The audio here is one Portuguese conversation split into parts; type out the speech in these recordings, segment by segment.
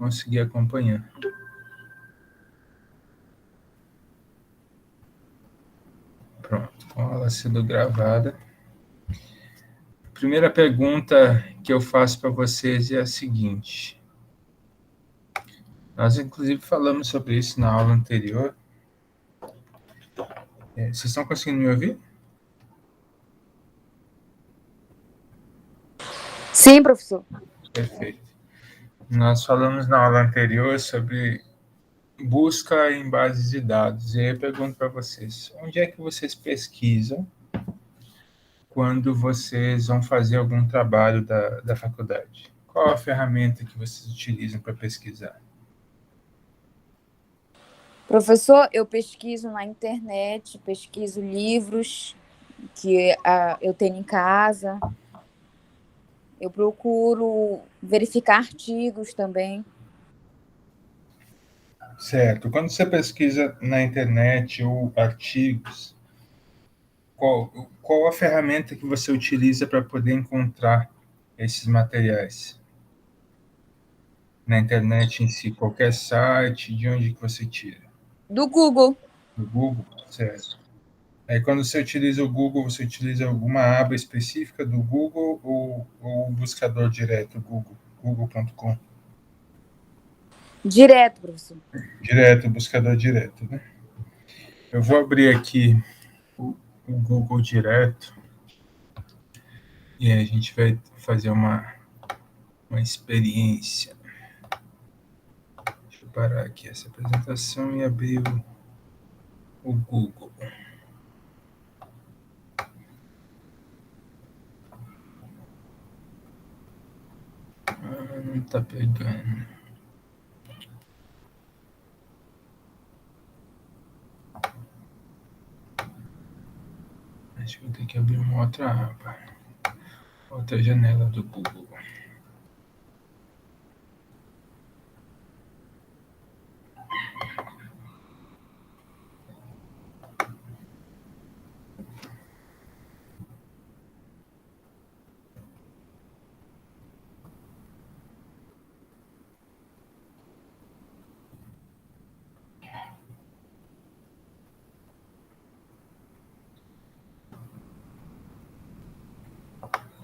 conseguir acompanhar. Pronto, com ela sendo gravada. A primeira pergunta que eu faço para vocês é a seguinte. Nós, inclusive, falamos sobre isso na aula anterior. Vocês estão conseguindo me ouvir? Sim, professor. Perfeito. Nós falamos na aula anterior sobre busca em bases de dados. E aí eu pergunto para vocês, onde é que vocês pesquisam quando vocês vão fazer algum trabalho da faculdade? Qual a ferramenta que vocês utilizam para pesquisar? Professor, eu pesquiso na internet, pesquiso livros que eu tenho em casa. Eu procuro verificar artigos também. Certo. Quando você pesquisa na internet ou artigos, qual a ferramenta que você utiliza para poder encontrar esses materiais? Na internet em si, qualquer site, de onde que você tira? Do Google. Do Google? Certo. Aí quando você utiliza o Google, você utiliza alguma aba específica do Google ou o buscador direto, Google, google.com? Direto, professor. Direto, buscador direto, né? Eu vou abrir aqui o Google direto e aí a gente vai fazer uma experiência. Deixa eu parar aqui essa apresentação e abrir o Google. Não tá pegando. Acho que vou ter que abrir uma outra aba. Outra janela do Google.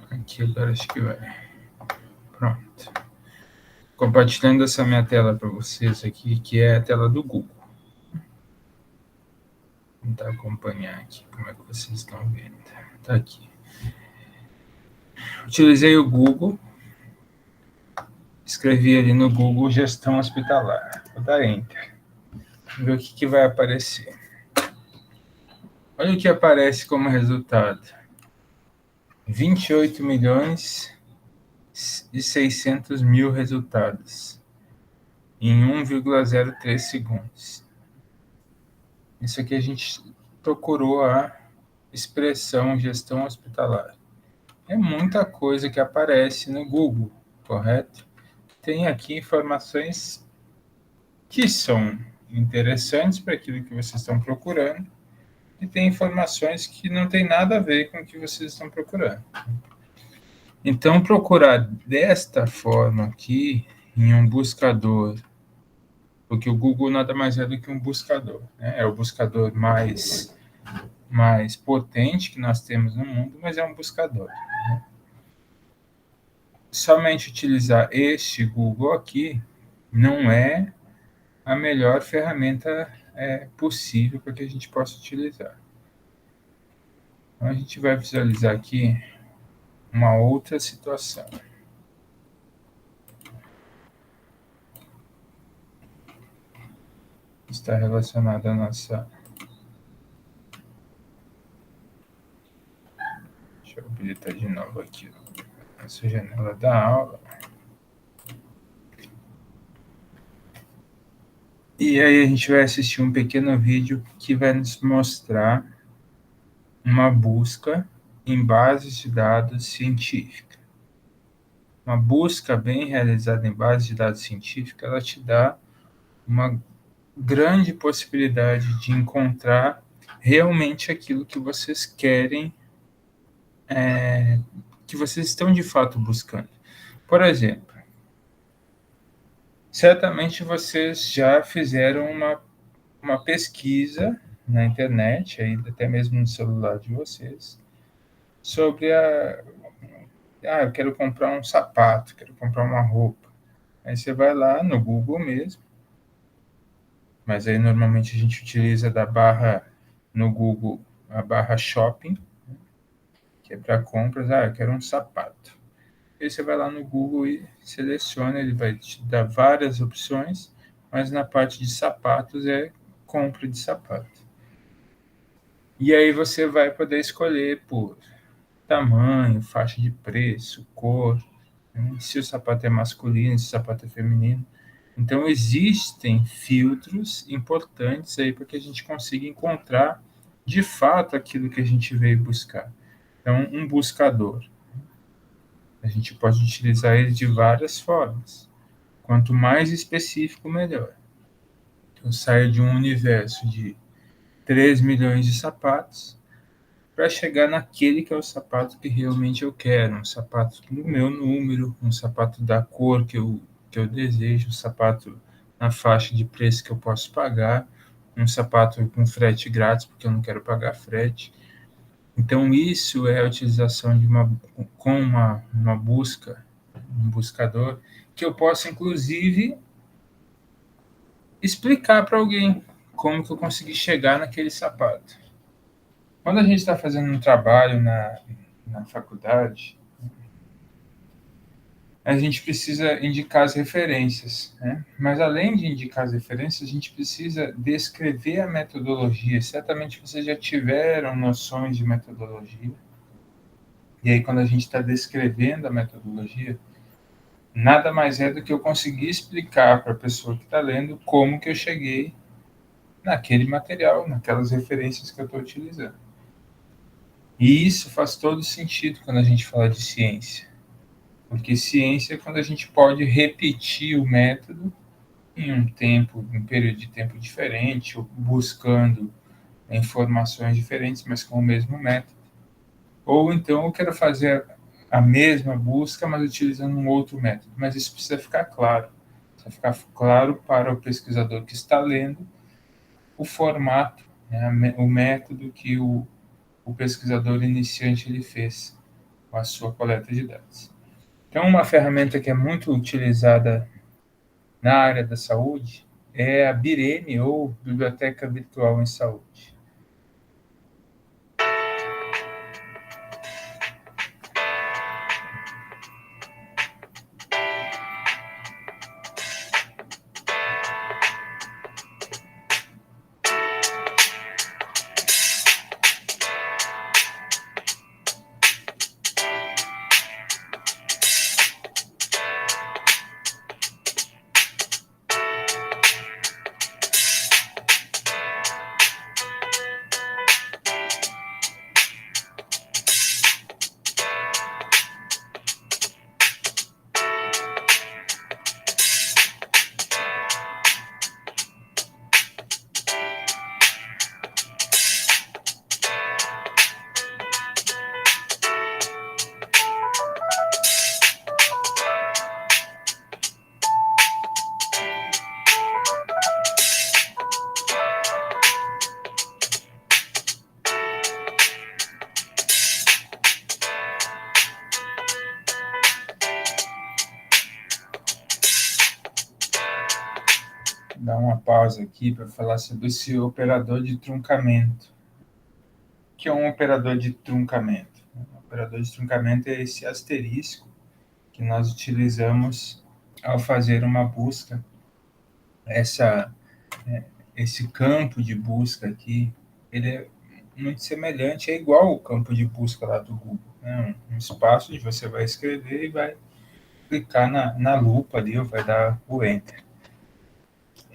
Aqui agora acho que vai. Pronto. Compartilhando essa minha tela para vocês aqui, que é a tela do Google. Vou tentar acompanhar aqui como é que vocês estão vendo. Tá aqui. Utilizei o Google. Escrevi ali no Google gestão hospitalar. Vou dar Enter. Vamos ver o que vai aparecer. Olha o que aparece como resultado. 28.600.000 resultados em 1,03 segundos. Isso aqui a gente procurou a expressão gestão hospitalar. É muita coisa que aparece no Google, correto? Tem aqui informações que são interessantes para aquilo que vocês estão procurando e tem informações que não tem nada a ver com o que vocês estão procurando. Então, procurar desta forma aqui, em um buscador, porque o Google nada mais é do que um buscador, né? É o buscador mais potente que nós temos no mundo, mas é um buscador, né? Somente utilizar este Google aqui não é a melhor ferramenta possível para que a gente possa utilizar. Então, a gente vai visualizar aqui uma outra situação. Está relacionada à nossa... Deixa eu habilitar de novo aqui essa janela da aula. E aí a gente vai assistir um pequeno vídeo que vai nos mostrar uma busca em bases de dados científica. Uma busca bem realizada em base de dados científica, ela te dá uma grande possibilidade de encontrar realmente aquilo que vocês querem, que vocês estão de fato buscando. Por exemplo, certamente vocês já fizeram uma pesquisa na internet, aí até mesmo no celular de vocês, sobre eu quero comprar um sapato, quero comprar uma roupa. Aí você vai lá no Google mesmo, mas aí normalmente a gente utiliza da barra no Google, a barra shopping, que é para compras. Eu quero um sapato. Aí você vai lá no Google e seleciona, ele vai te dar várias opções, mas na parte de sapatos é compra de sapato. E aí você vai poder escolher por tamanho, faixa de preço, cor, né? Se o sapato é masculino, se o sapato é feminino. Então existem filtros importantes aí para que a gente consiga encontrar de fato aquilo que a gente veio buscar. Então, um buscador, a gente pode utilizar ele de várias formas. Quanto mais específico, melhor. Eu saio de um universo de 3 milhões de sapatos para chegar naquele que é o sapato que realmente eu quero, um sapato no meu número, um sapato da cor que eu desejo, um sapato na faixa de preço que eu posso pagar, um sapato com frete grátis, porque eu não quero pagar frete. Então, isso é a utilização uma busca, um buscador, que eu posso, inclusive, explicar para alguém como que eu consegui chegar naquele sapato. Quando a gente está fazendo um trabalho na faculdade, a gente precisa indicar as referências, né? Mas além de indicar as referências, a gente precisa descrever a metodologia. Certamente vocês já tiveram noções de metodologia. E aí, quando a gente está descrevendo a metodologia, nada mais é do que eu conseguir explicar para a pessoa que está lendo como que eu cheguei naquele material, naquelas referências que eu estou utilizando. E isso faz todo sentido quando a gente fala de ciência. Porque ciência é quando a gente pode repetir o método em um período de tempo diferente, ou buscando informações diferentes, mas com o mesmo método. Ou então eu quero fazer a mesma busca, mas utilizando um outro método. Mas isso precisa ficar claro. Precisa ficar claro para o pesquisador que está lendo o formato, né, o método que o pesquisador iniciante ele fez com a sua coleta de dados. Então, uma ferramenta que é muito utilizada na área da saúde é a BIREM, ou Biblioteca Virtual em Saúde. Dar uma pausa aqui para falar sobre esse operador de truncamento. O que é um operador de truncamento? Um operador de truncamento é esse asterisco que nós utilizamos ao fazer uma busca. Esse campo de busca aqui, ele é muito semelhante, é igual ao campo de busca lá do Google, né? Um espaço onde você vai escrever e vai clicar na lupa ali, ou vai dar o Enter.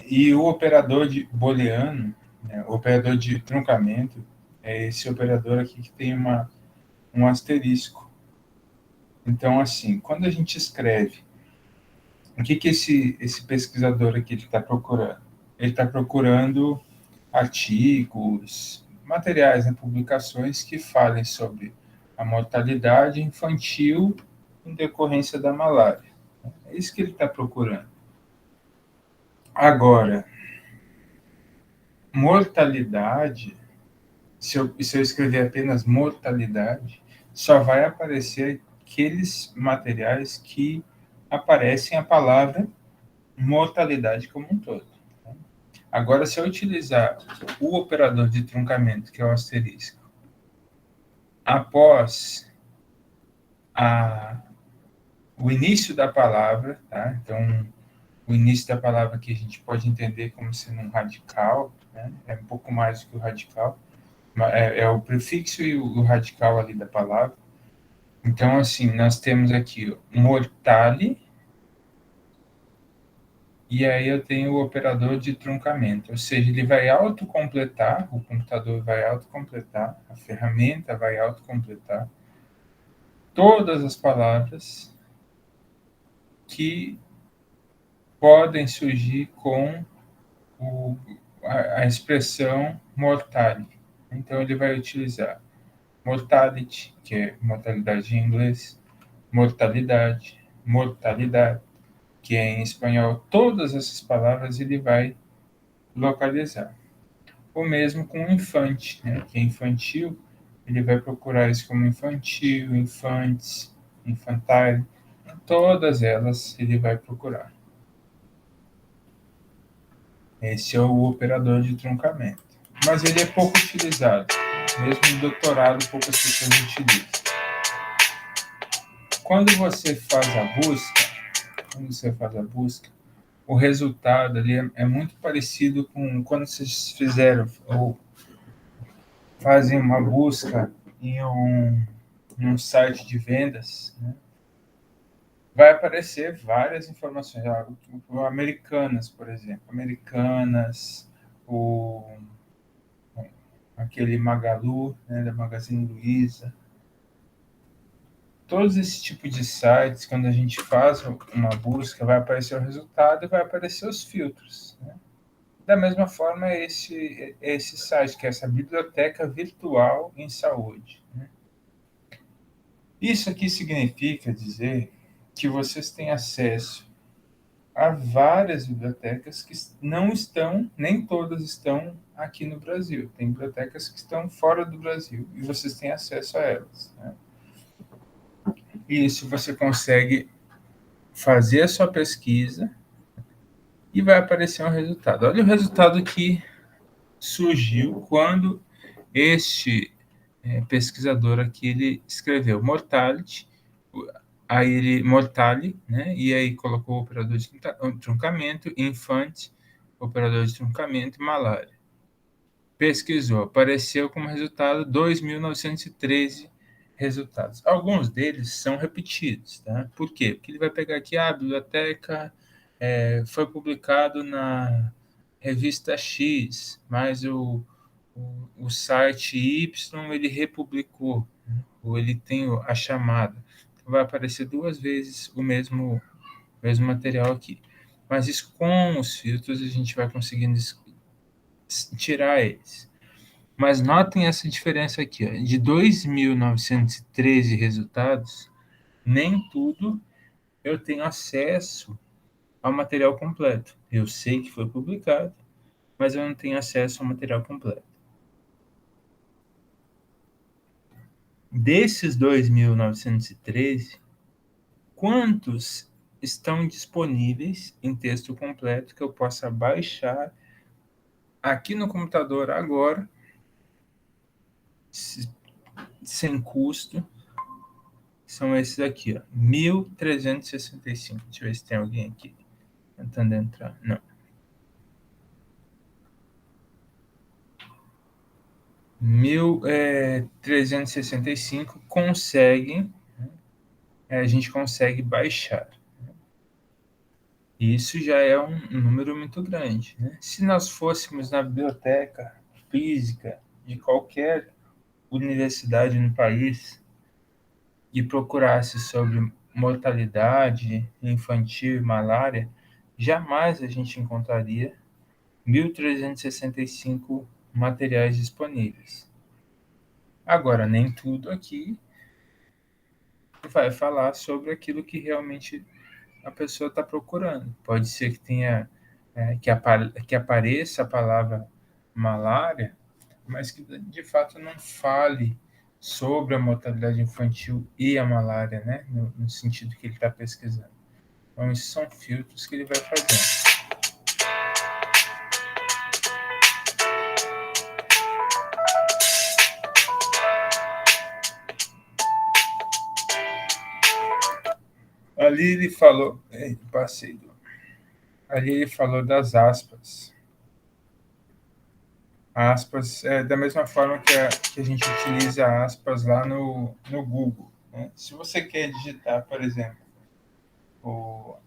E o operador de booleano, né, o operador de truncamento, é esse operador aqui que tem um asterisco. Então, assim, quando a gente escreve, o que esse pesquisador aqui está procurando? Ele está procurando artigos, materiais, né, publicações que falem sobre a mortalidade infantil em decorrência da malária. É isso que ele está procurando. Agora, mortalidade, se eu escrever apenas mortalidade, só vai aparecer aqueles materiais que aparecem a palavra mortalidade como um todo. Agora, se eu utilizar o operador de truncamento, que é o asterisco, após o início da palavra, tá? Então, o início da palavra que a gente pode entender como sendo um radical, né? É um pouco mais do que o radical, é o prefixo e o radical ali da palavra. Então, assim, nós temos aqui mortale, e aí eu tenho o operador de truncamento, ou seja, ele vai autocompletar, o computador vai autocompletar, a ferramenta vai autocompletar todas as palavras que podem surgir com a expressão mortale. Então, ele vai utilizar mortality, que é mortalidade em inglês, mortalidade, mortalidade, que é em espanhol. Todas essas palavras ele vai localizar. O mesmo com infante, né, que é infantil, ele vai procurar isso como infantil, infantes, infantile, todas elas ele vai procurar. Esse é o operador de truncamento. Mas ele é pouco utilizado. Mesmo no doutorado, poucas pessoas utilizam. Quando você faz a busca, o resultado ali é muito parecido com quando vocês fizeram ou fazem uma busca em um site de vendas, né? Vai aparecer várias informações. Americanas, por exemplo. Americanas, o aquele Magalu, né, da Magazine Luiza. Todos esses tipos de sites, quando a gente faz uma busca, vai aparecer o resultado e vai aparecer os filtros. Né? Da mesma forma, esse site, que é essa biblioteca virtual em saúde. Né? Isso aqui significa dizer que vocês têm acesso a várias bibliotecas que não estão, nem todas estão aqui no Brasil. Tem bibliotecas que estão fora do Brasil e vocês têm acesso a elas. Né? E isso você consegue fazer a sua pesquisa e vai aparecer um resultado. Olha o resultado que surgiu quando este pesquisador aqui ele escreveu mortality, aí ele mortale, né? E aí colocou o operador de truncamento, infante, operador de truncamento e malária. Pesquisou, apareceu como resultado 2.913 resultados. Alguns deles são repetidos, tá? Por quê? Porque ele vai pegar aqui a biblioteca foi publicado na revista X, mas o site Y ele republicou, né? Ou ele tem a chamada. Então, vai aparecer duas vezes o mesmo material aqui. Mas isso com os filtros a gente vai conseguindo tirar eles. Mas notem essa diferença aqui, ó, de 2.913 resultados, nem tudo eu tenho acesso ao material completo. Eu sei que foi publicado, mas eu não tenho acesso ao material completo. Desses 2.913, quantos estão disponíveis em texto completo que eu possa baixar aqui no computador agora, sem custo? São esses aqui, ó, 1.365. Deixa eu ver se tem alguém aqui tentando entrar. Não. 1.365 conseguem, a gente consegue baixar. Isso já é um número muito grande. Né? Se nós fôssemos na biblioteca física de qualquer universidade no país e procurasse sobre mortalidade infantil e malária, jamais a gente encontraria 1.365 materiais disponíveis. Agora, nem tudo aqui vai falar sobre aquilo que realmente a pessoa está procurando. Pode ser que tenha que apareça a palavra malária, mas que de fato não fale sobre a mortalidade infantil e a malária, né, no sentido que ele está pesquisando. Então, esses são filtros que ele vai fazendo. Ali ele falou, ali ele falou das aspas. Aspas, da mesma forma que a gente utiliza aspas lá no Google, né? Se você quer digitar, por exemplo, eu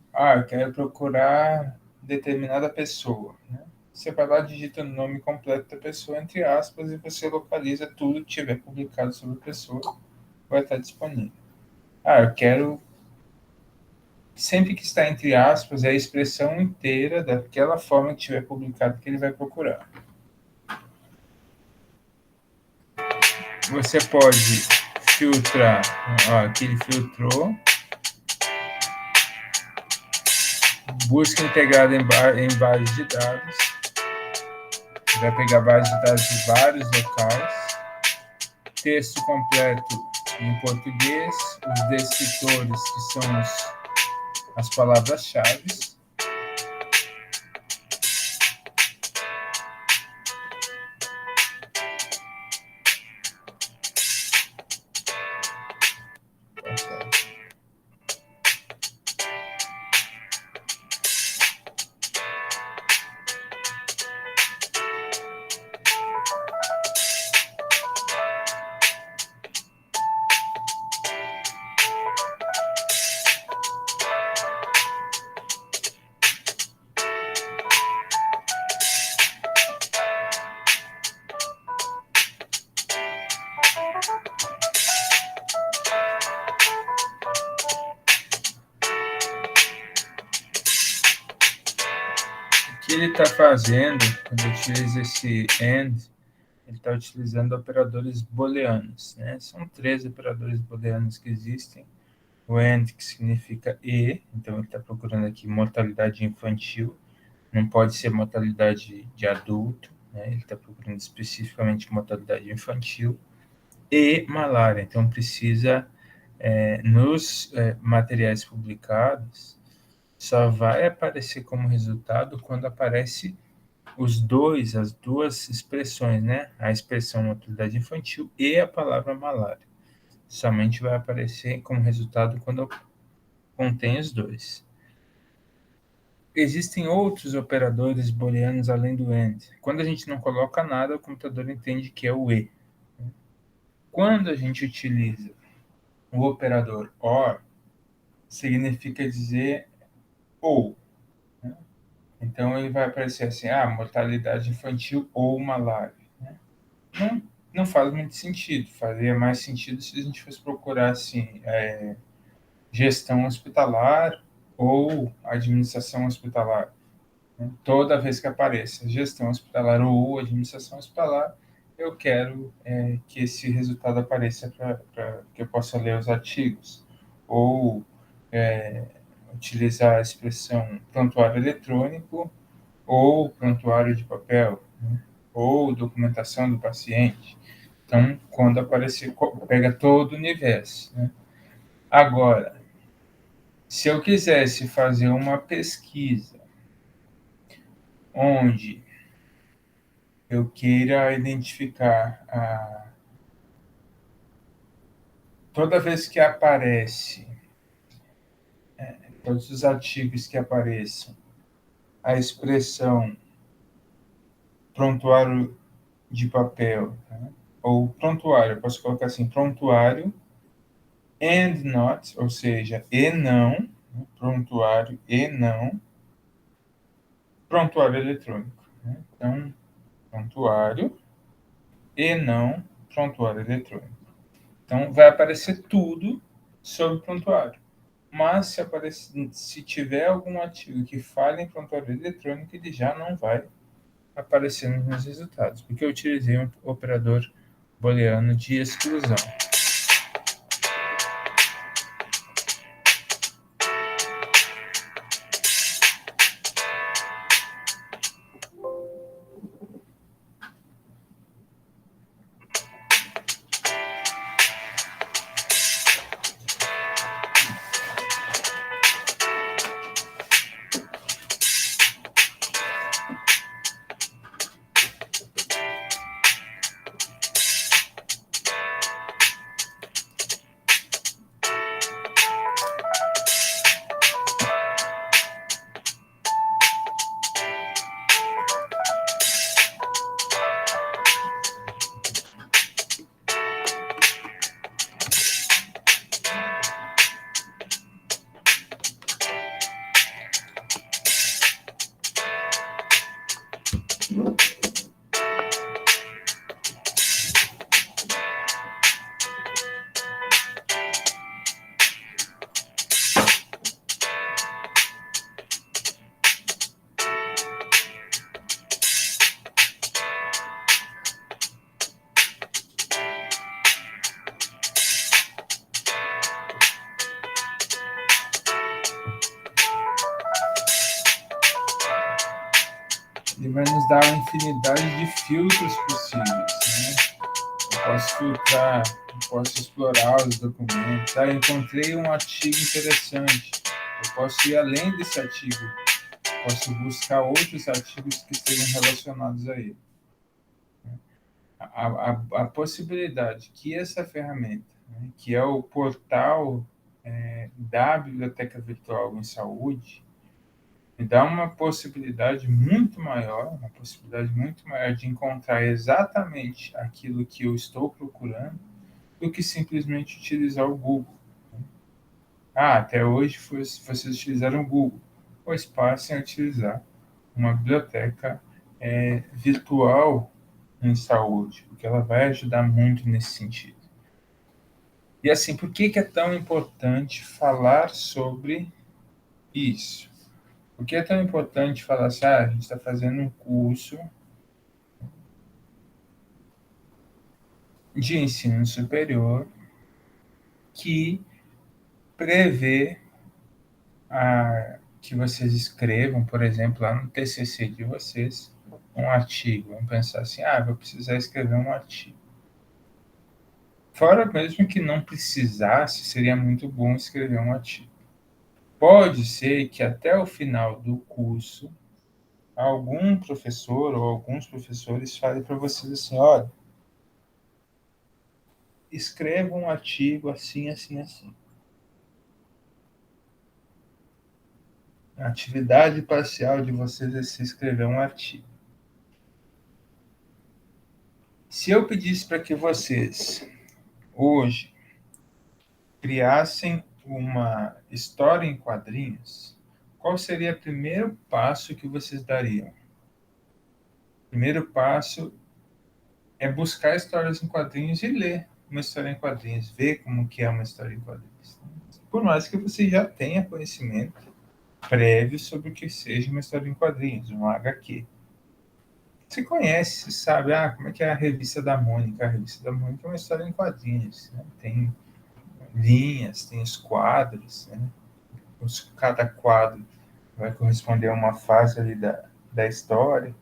quero procurar determinada pessoa, né? Você vai lá, digita o nome completo da pessoa, entre aspas, e você localiza tudo que tiver publicado sobre a pessoa, vai estar disponível. Eu quero... Sempre que está entre aspas, é a expressão inteira daquela forma que tiver publicado que ele vai procurar. Você pode filtrar, aqui ele filtrou, busca integrada em base de dados, vai pegar base de dados de vários locais, texto completo em português, os descritores, que são as palavras-chave. O que ele está fazendo, quando utiliza esse AND, ele está utilizando operadores booleanos, né? São 3 operadores booleanos que existem. O AND, que significa e, então ele está procurando aqui mortalidade infantil, não pode ser mortalidade de adulto, né? Ele está procurando especificamente mortalidade infantil, e malária. Então precisa, nos materiais publicados, só vai aparecer como resultado quando aparece as duas expressões, né? A expressão mortalidade infantil e a palavra malária. Somente vai aparecer como resultado quando contém os dois. Existem outros operadores booleanos além do AND. Quando a gente não coloca nada, o computador entende que é o e. Quando a gente utiliza o operador OR, significa dizer ou. Né? Então, ele vai aparecer assim, mortalidade infantil ou malária. Né? Não faz muito sentido. Faria mais sentido se a gente fosse procurar assim, gestão hospitalar ou administração hospitalar. Né? Toda vez que apareça gestão hospitalar ou administração hospitalar, eu quero que esse resultado apareça para que eu possa ler os artigos. Ou utilizar a expressão prontuário eletrônico ou prontuário de papel, né? Ou documentação do paciente. Então, quando aparecer, pega todo o universo. Né? Agora, se eu quisesse fazer uma pesquisa onde eu queira identificar toda vez que aparece, todos os artigos que apareçam, a expressão prontuário de papel, né? Ou prontuário, eu posso colocar assim, prontuário and not, ou seja, e não, né? Prontuário e não, prontuário eletrônico. Né? Então, prontuário e não prontuário eletrônico. Então, vai aparecer tudo sobre prontuário. Mas, se tiver algum artigo que fale em prontuário eletrônico, ele já não vai aparecer nos meus resultados, porque eu utilizei um operador booleano de exclusão. ele vai nos dar uma infinidade de filtros possíveis, né? Eu posso filtrar, eu posso explorar os documentos. Ah, eu encontrei um artigo interessante. Eu posso ir além desse artigo. Posso buscar outros artigos que estejam relacionados a ele. A possibilidade que essa ferramenta, né, que é o portal da Biblioteca Virtual em Saúde, me dá uma possibilidade muito maior de encontrar exatamente aquilo que eu estou procurando do que simplesmente utilizar o Google. Ah, até hoje vocês utilizaram o Google, pois passem a utilizar uma biblioteca virtual em saúde, porque ela vai ajudar muito nesse sentido. E assim, por que é tão importante falar sobre isso? Por que é tão importante falar assim, a gente está fazendo um curso de ensino superior que prevê que vocês escrevam, por exemplo, lá no TCC de vocês, um artigo. Vamos pensar assim, vou precisar escrever um artigo. Fora mesmo que não precisasse, seria muito bom escrever um artigo. Pode ser que até o final do curso, algum professor ou alguns professores falem para vocês assim, olha, escreva um artigo assim, assim, assim. A atividade parcial de vocês é se escrever um artigo. Se eu pedisse para que vocês, hoje, criassem uma história em quadrinhos, qual seria o primeiro passo que vocês dariam? O primeiro passo é buscar histórias em quadrinhos e ler uma história em quadrinhos, ver como que é uma história em quadrinhos. Por mais que você já tenha conhecimento prévio sobre o que seja uma história em quadrinhos, um HQ. Você conhece, você sabe, como é que é a revista da Mônica? A revista da Mônica é uma história em quadrinhos, né? Tem linhas, tem os quadros, né? Cada quadro vai corresponder a uma fase ali da história.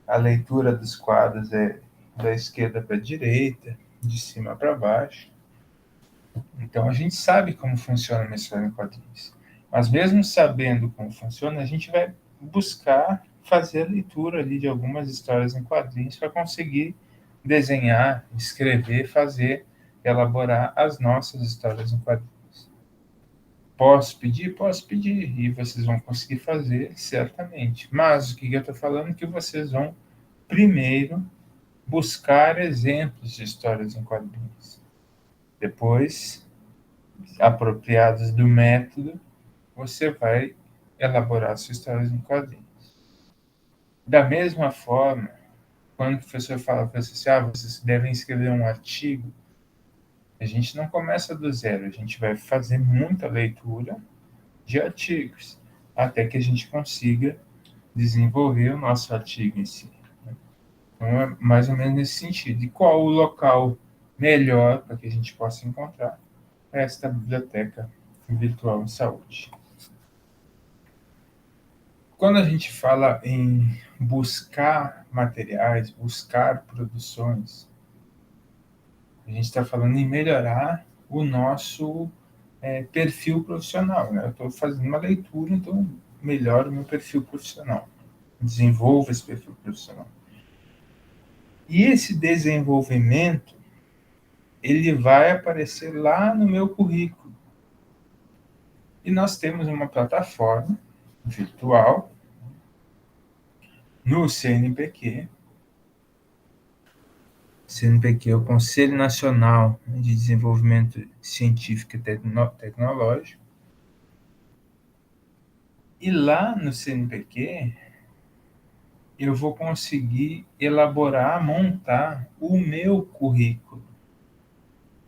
A leitura dos quadros é da esquerda para a direita, de cima para baixo. Então a gente sabe como funciona uma história em quadrinhos. Mas mesmo sabendo como funciona, a gente vai buscar fazer a leitura ali de algumas histórias em quadrinhos para conseguir desenhar, escrever, fazer, elaborar as nossas histórias em quadrinhos. Posso pedir? Posso pedir. E vocês vão conseguir fazer, certamente. Mas o que eu estou falando é que vocês vão, primeiro, buscar exemplos de histórias em quadrinhos. Depois, apropriados do método, você vai elaborar suas histórias em quadrinhos. Da mesma forma, quando o professor fala para você assim, vocês devem escrever um artigo, a gente não começa do zero, a gente vai fazer muita leitura de artigos, até que a gente consiga desenvolver o nosso artigo em si. Então, é mais ou menos nesse sentido. E qual o local melhor para que a gente possa encontrar esta biblioteca virtual em saúde? Quando a gente fala em buscar materiais, buscar produções, a gente está falando em melhorar o nosso perfil profissional. Né? Eu estou fazendo uma leitura, então melhoro o meu perfil profissional, desenvolvo esse perfil profissional. E esse desenvolvimento, ele vai aparecer lá no meu currículo. E nós temos uma plataforma virtual no CNPq. CNPq é o Conselho Nacional de Desenvolvimento Científico e Tecnológico. E lá no CNPq, eu vou conseguir elaborar, montar o meu currículo.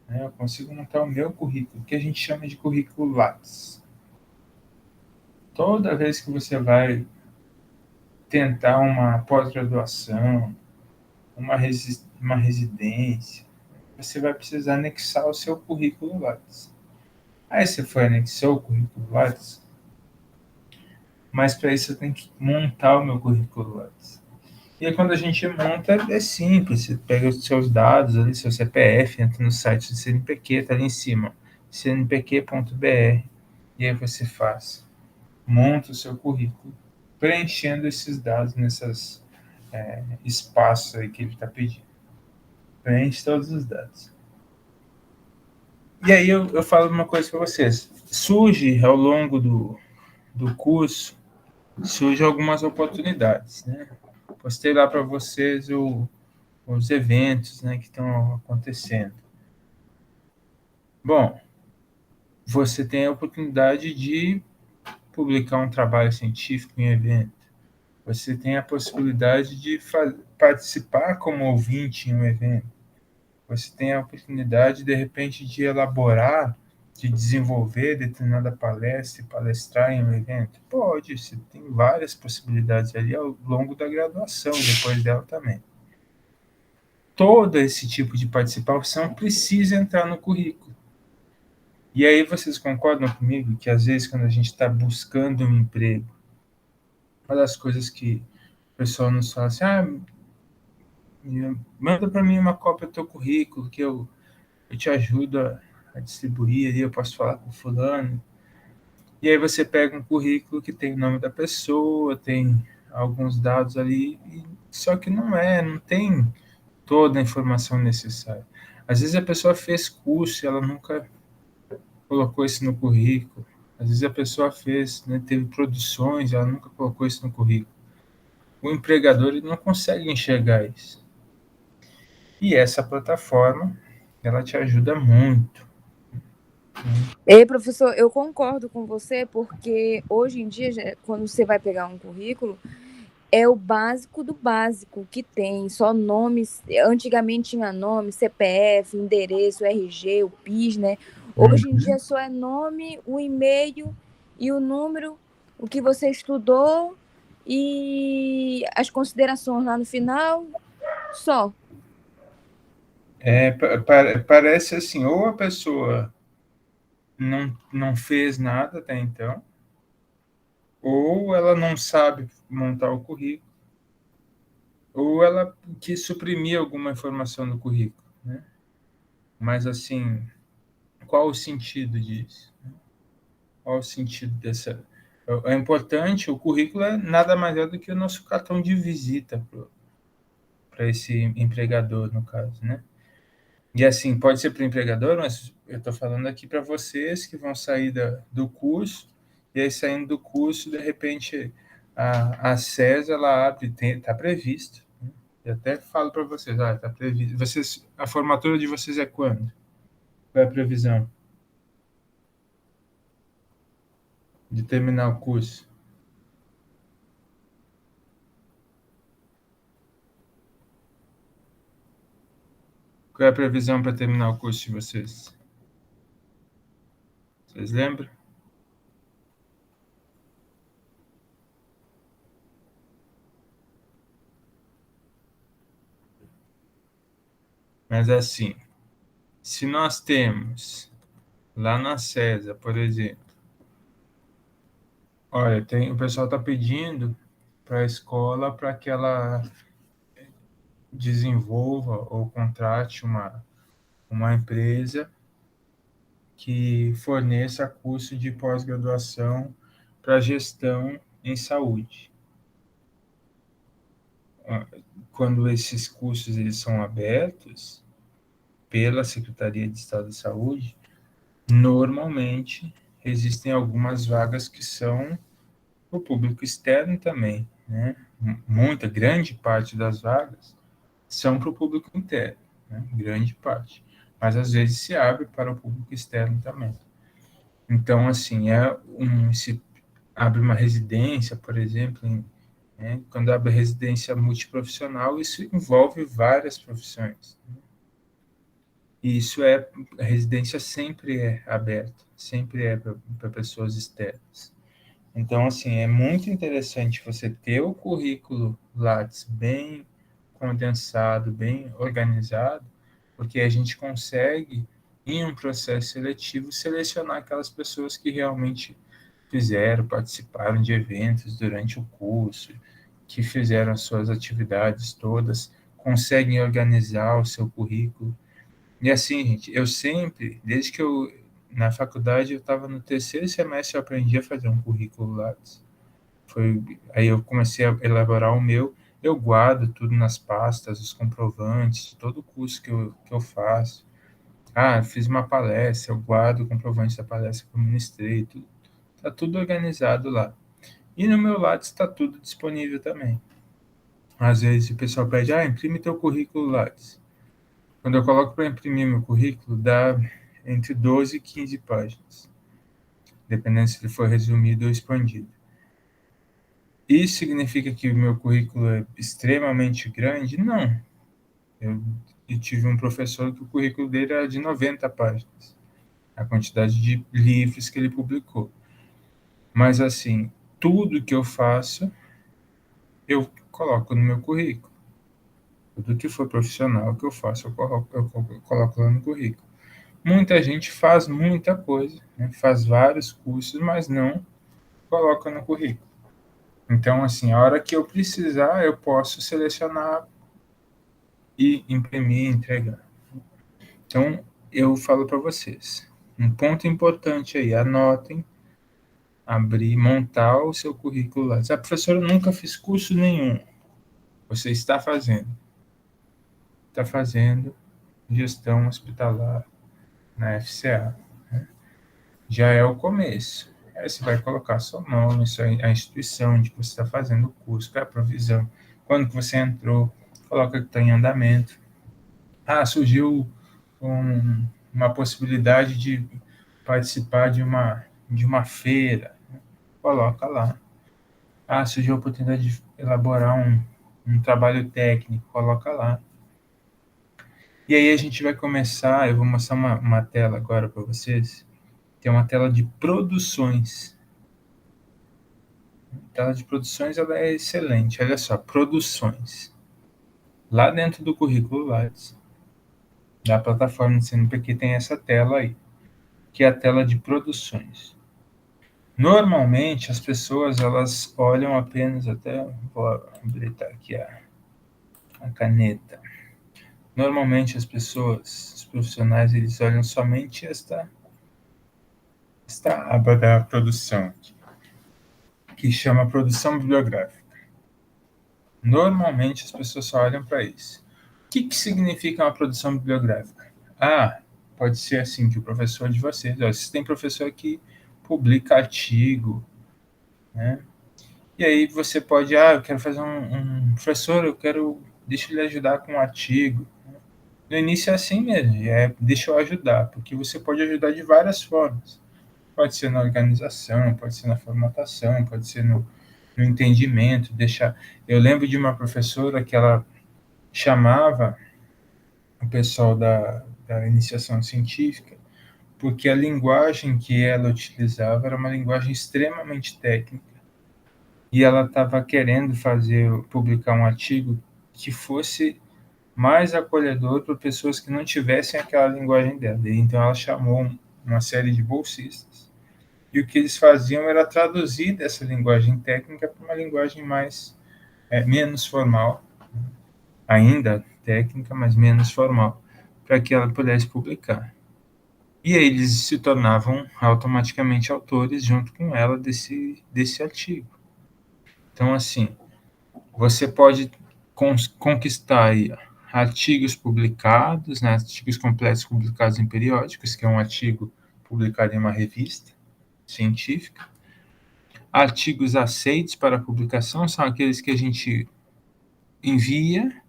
Eu consigo montar o meu currículo, que a gente chama de currículo Lattes. Toda vez que você vai tentar uma pós-graduação, uma residência, você vai precisar anexar o seu currículo Lattes. Aí você foi anexar o currículo Lattes, mas para isso eu tenho que montar o meu currículo Lattes. E aí, quando a gente monta, é simples. Você pega os seus dados ali, seu CPF, entra no site do CNPq, está ali em cima, cnpq.br, e aí você faz, monta o seu currículo, preenchendo esses dados nesses espaços aí que ele está pedindo. Preenche todos os dados. E aí eu falo uma coisa para vocês. Surge ao longo do curso, surge algumas oportunidades, né? Postei lá para vocês os eventos, né, que estão acontecendo. Bom, você tem a oportunidade de publicar um trabalho científico em evento. Você tem a possibilidade de participar como ouvinte em um evento. Você tem a oportunidade, de repente, de elaborar, de desenvolver determinada palestra e palestrar em um evento. Pode, você tem várias possibilidades ali ao longo da graduação, depois dela também. Todo esse tipo de participação precisa entrar no currículo. E aí vocês concordam comigo que às vezes quando a gente está buscando um emprego, uma das coisas que o pessoal nos fala assim, manda para mim uma cópia do teu currículo que eu te ajudo a distribuir, aí eu posso falar com fulano. E aí você pega um currículo que tem o nome da pessoa, tem alguns dados ali, só que não tem toda a informação necessária. Às vezes a pessoa fez curso e ela nunca colocou isso no currículo. Às vezes a pessoa fez, né, teve produções, ela nunca colocou isso no currículo. O empregador ele não consegue enxergar isso. E essa plataforma, ela te ajuda muito. Ei, professor, eu concordo com você, porque hoje em dia, quando você vai pegar um currículo, é o básico do básico que tem, só nomes. Antigamente tinha nome, CPF, endereço, RG, o PIS, né? Hoje em dia só é nome, o e-mail e o número, o que você estudou e as considerações lá no final, só. Parece assim, ou a pessoa não fez nada até então, ou ela não sabe montar o currículo, ou ela quis suprimir alguma informação no currículo, né? Mas assim, qual o sentido disso? Qual o sentido dessa? É importante, o currículo é nada mais é do que o nosso cartão de visita para esse empregador, no caso, né? E assim, pode ser para o empregador, mas eu estou falando aqui para vocês que vão sair do curso, e aí saindo do curso, de repente, a CES, ela abre, está previsto, né? Eu até falo para vocês, está previsto. A formatura de vocês é quando? Qual é a previsão de terminar o curso? Qual é a previsão para terminar o curso de vocês? Vocês lembram? Mas assim, se nós temos lá na CESA, por exemplo, olha, o pessoal está pedindo para a escola para que ela desenvolva ou contrate uma empresa que forneça curso de pós-graduação para gestão em saúde. Quando esses cursos eles são abertos pela Secretaria de Estado de Saúde, normalmente existem algumas vagas que são para o público externo também, né? Muita, grande parte das vagas são para o público interno, né? Grande parte. Mas às vezes se abre para o público externo também. Então, assim, se abre uma residência, por exemplo, né? Quando abre residência multiprofissional, isso envolve várias profissões. Né? E a residência sempre é aberta, sempre é para pessoas externas. Então, assim, é muito interessante você ter o currículo Lattes bem condensado, bem organizado, porque a gente consegue, em um processo seletivo, selecionar aquelas pessoas que realmente participaram de eventos durante o curso, que fizeram as suas atividades todas, conseguem organizar o seu currículo. E assim, gente, eu sempre, desde que eu, na faculdade, eu estava no terceiro semestre, eu aprendi a fazer um currículo Lattes. Aí eu comecei a elaborar o meu, eu guardo tudo nas pastas, os comprovantes, todo o curso que eu faço. Fiz uma palestra, eu guardo o comprovante da palestra que eu ministrei, tudo. Está tudo organizado lá. E no meu lado está tudo disponível também. Às vezes o pessoal pede, imprime teu currículo Lattes. Quando eu coloco para imprimir meu currículo, dá entre 12 e 15 páginas, dependendo se ele for resumido ou expandido. Isso significa que o meu currículo é extremamente grande? Não. Eu tive um professor que o currículo dele era de 90 páginas, a quantidade de livros que ele publicou. Mas, assim, tudo que eu faço, eu coloco no meu currículo. Tudo que for profissional que eu faço, eu coloco lá no currículo. Muita gente faz muita coisa, né? Faz vários cursos, mas não coloca no currículo. Então, assim, a hora que eu precisar, eu posso selecionar e imprimir e entregar. Então, eu falo para vocês, um ponto importante aí, anotem, abrir, montar o seu currículo lá. Se a professora nunca fez curso nenhum, você está fazendo gestão hospitalar na FCA, né? Já é o começo. Aí você vai colocar seu nome, a instituição onde você está fazendo o curso, qual é a provisão, quando que você entrou, coloca que está em andamento. Surgiu uma possibilidade de participar de uma feira, coloca lá. Surgiu a oportunidade de elaborar um trabalho técnico, coloca lá. E aí a gente vai começar, eu vou mostrar uma tela agora para vocês, que é uma tela de produções. A tela de produções ela é excelente, olha só, produções. Lá dentro do currículo Lattes, da plataforma do CNPq tem essa tela aí, que é a tela de produções. Normalmente as pessoas elas olham apenas, até vou habilitar aqui a caneta. Normalmente as pessoas, os profissionais, eles olham somente esta aba da produção, que chama produção bibliográfica. Normalmente as pessoas só olham para isso. O que significa uma produção bibliográfica? Pode ser assim, que o professor de vocês, se tem professor que publica artigo, né? E aí você pode, eu quero fazer professor, deixa ele ajudar com um artigo. No início é assim mesmo, deixa eu ajudar, porque você pode ajudar de várias formas. Pode ser na organização, pode ser na formatação, pode ser no entendimento, Eu lembro de uma professora que ela chamava o pessoal da iniciação científica, porque a linguagem que ela utilizava era uma linguagem extremamente técnica, e ela estava querendo publicar um artigo que fosse mais acolhedor para pessoas que não tivessem aquela linguagem dela. E então ela chamou uma série de bolsistas, e o que eles faziam era traduzir dessa linguagem técnica para uma linguagem menos formal, ainda técnica, mas menos formal, para que ela pudesse publicar. E aí eles se tornavam automaticamente autores junto com ela desse artigo. Então, assim, você pode conquistar aí artigos publicados, né, artigos completos publicados em periódicos, que é um artigo publicado em uma revista científica. Artigos aceitos para publicação são aqueles que a gente envia,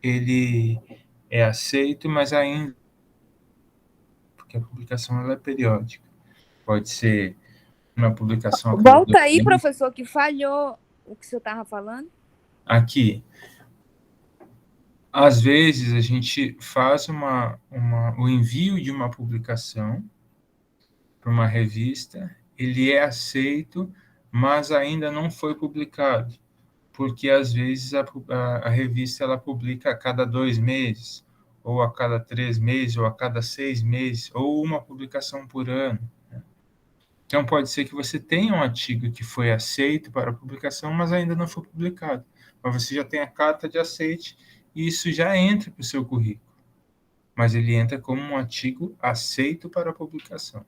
ele é aceito, mas ainda, porque a publicação ela é periódica. Pode ser uma publicação a cada Volta 2 aí, meses. professor, que falhou o que o senhor estava falando. Aqui, às vezes a gente faz o envio de uma publicação para uma revista, ele é aceito, mas ainda não foi publicado, porque às vezes a revista ela publica a cada 2 meses, ou a cada 3 meses, ou a cada 6 meses, ou uma publicação por ano. Então, pode ser que você tenha um artigo que foi aceito para publicação, mas ainda não foi publicado. Mas você já tem a carta de aceite e isso já entra para o seu currículo. Mas ele entra como um artigo aceito para publicação.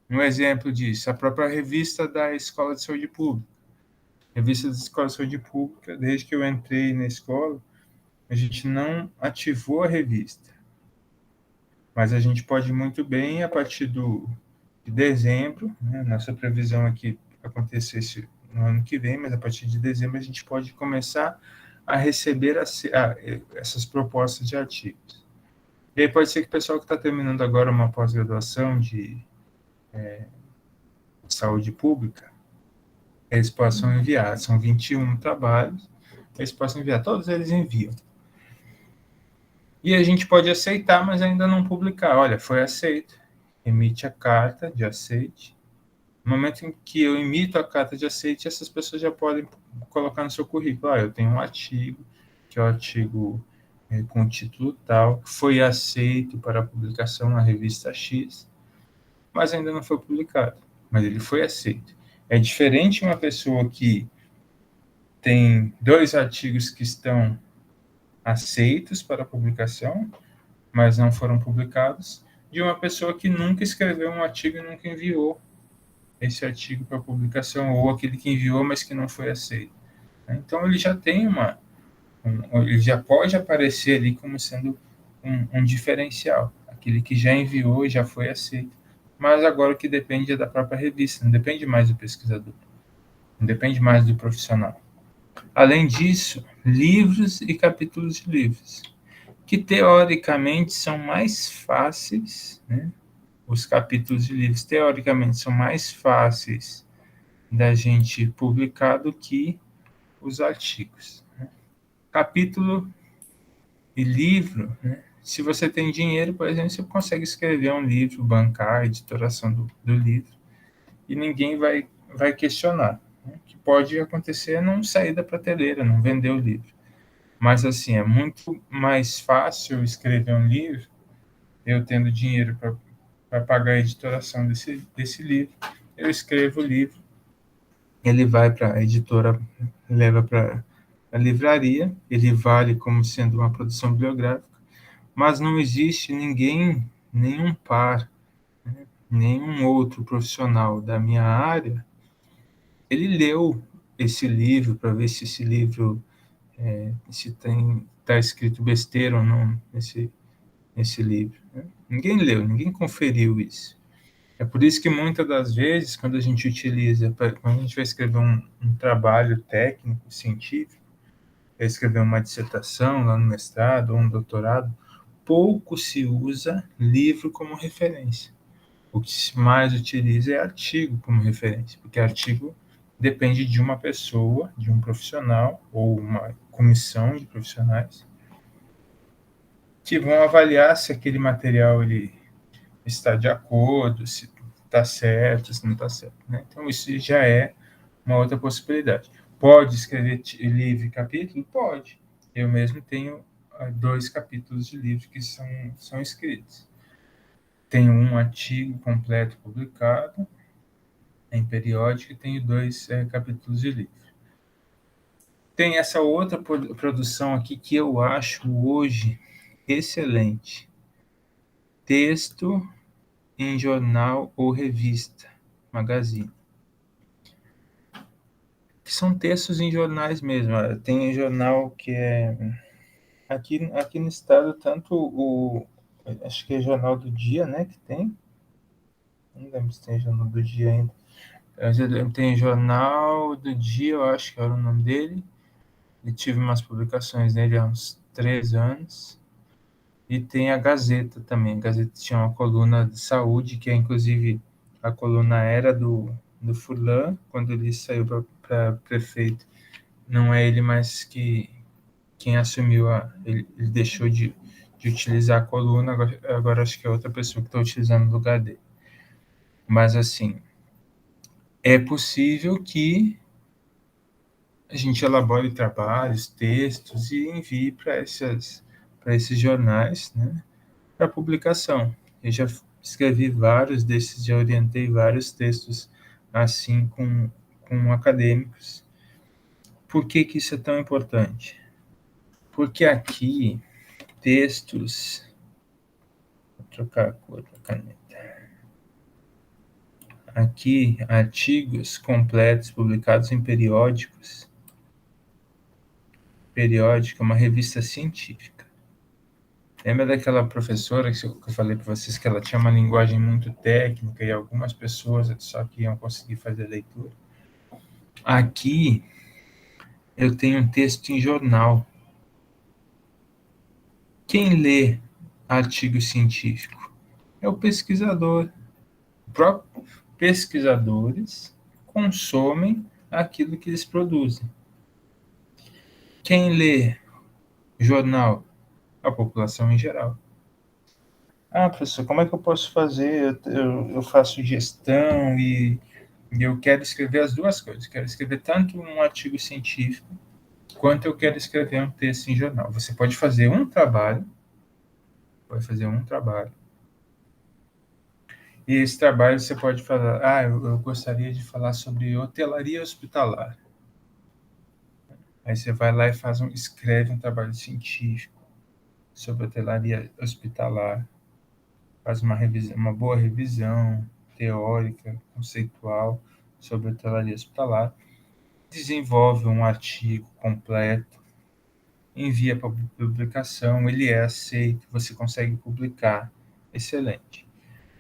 Um exemplo disso, a própria revista da Escola de Saúde Pública. Revista da Escola de Saúde Pública, desde que eu entrei na escola, a gente não ativou a revista. Mas a gente pode muito bem, a partir de dezembro, né, nossa previsão aqui acontecesse no ano que vem, mas a partir de dezembro a gente pode começar a receber essas propostas de artigos. E aí pode ser que o pessoal que está terminando agora uma pós-graduação de saúde pública, eles possam enviar, são 21 trabalhos, eles possam enviar, todos eles enviam. E a gente pode aceitar, mas ainda não publicar. Olha, foi aceito. Emite a carta de aceite. No momento em que eu emito a carta de aceite, essas pessoas já podem colocar no seu currículo. Eu tenho um artigo, que é o artigo com título tal, que foi aceito para publicação na revista X, mas ainda não foi publicado. Mas ele foi aceito. É diferente uma pessoa que tem 2 artigos que estão aceitos para publicação, mas não foram publicados, de uma pessoa que nunca escreveu um artigo e nunca enviou esse artigo para publicação, ou aquele que enviou, mas que não foi aceito. Então, ele já tem ele já pode aparecer ali como sendo um diferencial, aquele que já enviou e já foi aceito. Mas agora o que depende é da própria revista, não depende mais do pesquisador, não depende mais do profissional. Além disso, livros e capítulos de livros, que teoricamente são mais fáceis, né? Os capítulos de livros teoricamente são mais fáceis da gente publicar do que os artigos. Né? Capítulo e livro, né? Se você tem dinheiro, por exemplo, você consegue escrever um livro, bancar a editoração do livro, e ninguém vai questionar. Né? O que pode acontecer é não sair da prateleira, não vender o livro. Mas, assim, é muito mais fácil escrever um livro, eu tendo dinheiro para pagar a editoração desse livro, eu escrevo o livro, ele vai para a editora, leva para a livraria, ele vale como sendo uma produção bibliográfica, mas não existe ninguém, nenhum par, né, nenhum outro profissional da minha área, ele leu esse livro para ver se esse livro, se está escrito besteira ou não nesse livro. Né? Ninguém leu, ninguém conferiu isso. É por isso que muitas das vezes, quando a gente utiliza, quando a gente vai escrever um trabalho técnico, científico, vai escrever uma dissertação lá no mestrado ou um doutorado, pouco se usa livro como referência. O que se mais utiliza é artigo como referência, porque artigo depende de uma pessoa, de um profissional ou uma comissão de profissionais que vão avaliar se aquele material ele está de acordo, se está certo, se não está certo. Né? Então, isso já é uma outra possibilidade. Pode escrever livro e capítulo? Pode. Eu mesmo tenho 2 capítulos de livro que são escritos. Tenho um artigo completo publicado em periódico e tenho 2 capítulos de livro. Tem essa outra produção aqui que eu acho hoje excelente. Texto em jornal ou revista, magazine. Que são textos em jornais mesmo. Tem jornal que é... Aqui no estado, tanto acho que é Jornal do Dia, né, que tem. Não lembro se tem Jornal do Dia ainda. Tem Jornal do Dia, eu acho que era o nome dele. Eu tive umas publicações nele há uns 3 anos. E tem a Gazeta também. A Gazeta tinha uma coluna de saúde, que é inclusive a coluna era do Furlan, quando ele saiu para prefeito. Não é ele mais que quem assumiu ele deixou de utilizar a coluna, agora acho que é outra pessoa que está utilizando no lugar dele. Mas, assim, é possível que a gente elabore trabalhos, textos e envie para esses jornais, né, para publicação. Eu já escrevi vários desses, já orientei vários textos assim com acadêmicos. Por que isso é tão importante? Porque aqui, textos... Vou trocar a cor da caneta. Aqui, artigos completos publicados em periódicos. Periódico é uma revista científica. Lembra daquela professora que eu falei para vocês que ela tinha uma linguagem muito técnica e algumas pessoas só que iam conseguir fazer leitura? Aqui, eu tenho um texto em jornal. Quem lê artigo científico? É o pesquisador. Próprios pesquisadores consomem aquilo que eles produzem. Quem lê jornal? A população em geral. Ah, professor, como é que eu posso fazer? Eu faço gestão e eu quero escrever as duas coisas. Quero escrever tanto um artigo científico, quanto eu quero escrever um texto em jornal. Você pode fazer um trabalho, e esse trabalho você pode falar, eu gostaria de falar sobre hotelaria hospitalar. Aí você vai lá e escreve um trabalho científico sobre hotelaria hospitalar, faz uma boa revisão teórica, conceitual sobre hotelaria hospitalar, desenvolve um artigo completo, envia para publicação, ele é aceito, você consegue publicar, excelente.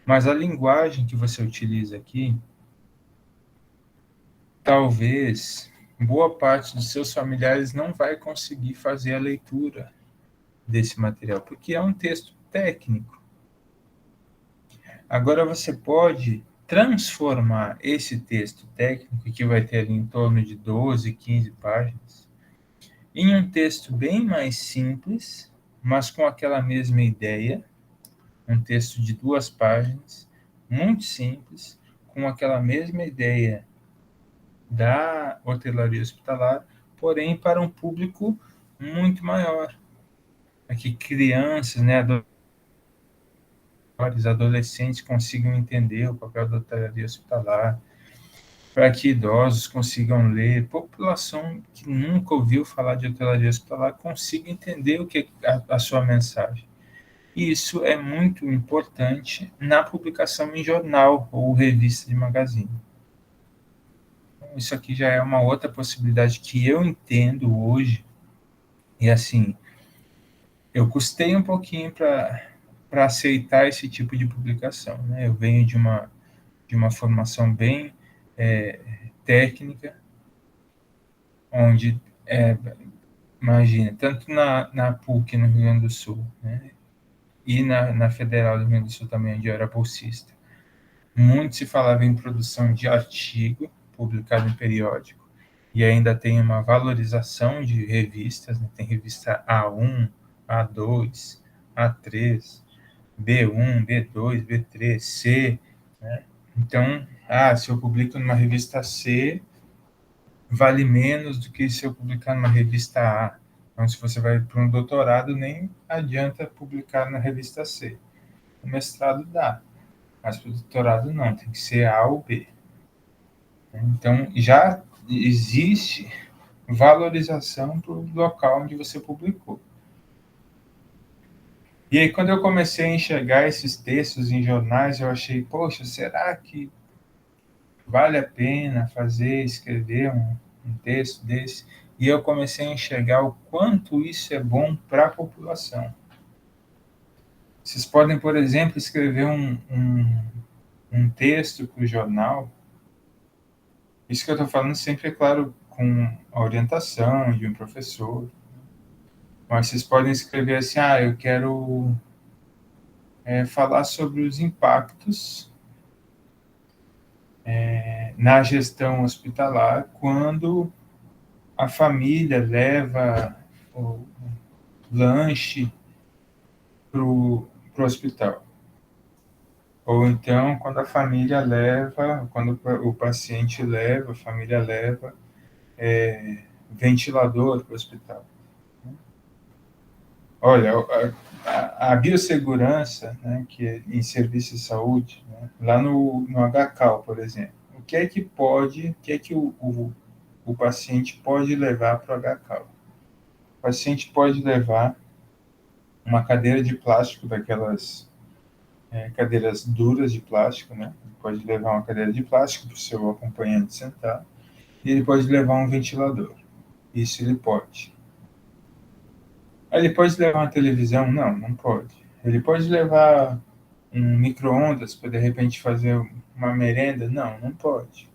Mas a linguagem que você utiliza aqui, talvez boa parte dos seus familiares não vai conseguir fazer a leitura desse material, porque é um texto técnico. Agora você pode transformar esse texto técnico, que vai ter ali em torno de 12, 15 páginas, em um texto bem mais simples, mas com aquela mesma ideia, um texto de 2 páginas, muito simples, com aquela mesma ideia da hotelaria hospitalar, porém para um público muito maior. Aqui crianças, né, adolescentes consigam entender o papel da hotelaria hospitalar, para que idosos consigam ler, população que nunca ouviu falar de hotelaria hospitalar consiga entender o que é a sua mensagem. E isso é muito importante na publicação em jornal ou revista de magazine. Então, isso aqui já é uma outra possibilidade que eu entendo hoje, e assim, eu custei um pouquinho para aceitar esse tipo de publicação, né? Eu venho de uma formação bem técnica, onde, imagina, tanto na PUC, no Rio Grande do Sul, né, e na Federal do Rio Grande do Sul também, onde eu era bolsista, muito se falava em produção de artigo publicado em periódico, e ainda tem uma valorização de revistas, né? Tem revista A1, A2, A3, B1, B2, B3, C, né? Então, se eu publico numa revista C, vale menos do que se eu publicar numa revista A. Então, se você vai para um doutorado, nem adianta publicar na revista C. O mestrado dá, mas para o doutorado não, tem que ser A ou B. Então, já existe valorização para o local onde você publicou. E aí, quando eu comecei a enxergar esses textos em jornais, eu achei, poxa, será que vale a pena escrever um texto desse? E eu comecei a enxergar o quanto isso é bom para a população. Vocês podem, por exemplo, escrever um texto para o jornal. Isso que eu estou falando sempre, é claro, com a orientação de um professor. Mas vocês podem escrever assim, eu quero falar sobre os impactos na gestão hospitalar quando a família leva o lanche para o hospital. Ou então, quando a família leva, quando o paciente leva, a família leva ventilador para o hospital. Olha, a biossegurança, né, que é em serviço de saúde, né, lá no HCAL, por exemplo, o que é que o paciente pode levar para o HCAL? O paciente pode levar uma cadeira de plástico, daquelas cadeiras duras de plástico, né? Ele pode levar uma cadeira de plástico para o seu acompanhante sentar, e ele pode levar um ventilador. Isso ele pode. Ele pode levar uma televisão? Não, não pode. Ele pode levar um micro-ondas para de repente fazer uma merenda? Não, não pode.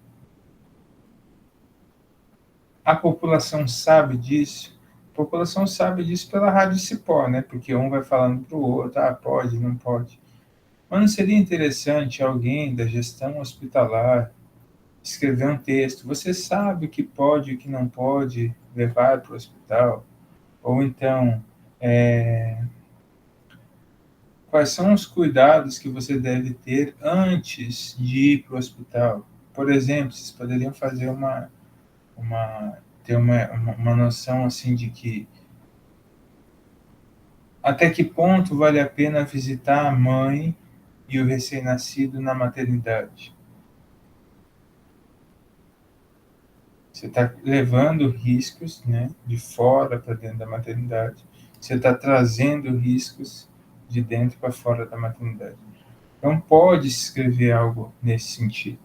A população sabe disso? A população sabe disso pela rádio cipó, né? Porque um vai falando para o outro, pode, não pode. Mas não seria interessante alguém da gestão hospitalar escrever um texto? Você sabe o que pode e o que não pode levar para o hospital? Ou então, quais são os cuidados que você deve ter antes de ir para o hospital? Por exemplo, vocês poderiam fazer ter uma noção assim de que até que ponto vale a pena visitar a mãe e o recém-nascido na maternidade. Você está levando riscos, né, de fora para dentro da maternidade. Você está trazendo riscos de dentro para fora da maternidade. Então, pode se escrever algo nesse sentido.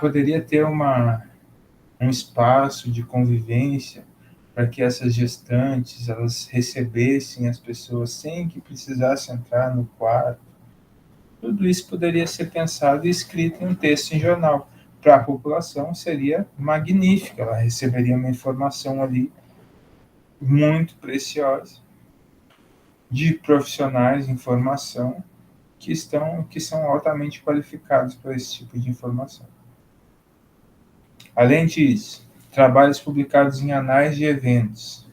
Poderia ter um espaço de convivência para que essas gestantes elas recebessem as pessoas sem que precisasse entrar no quarto. Tudo isso poderia ser pensado e escrito em um texto em jornal. Para a população seria magnífico, ela receberia uma informação ali muito preciosa de profissionais de informação que são altamente qualificados para esse tipo de informação. Além disso, trabalhos publicados em anais de eventos.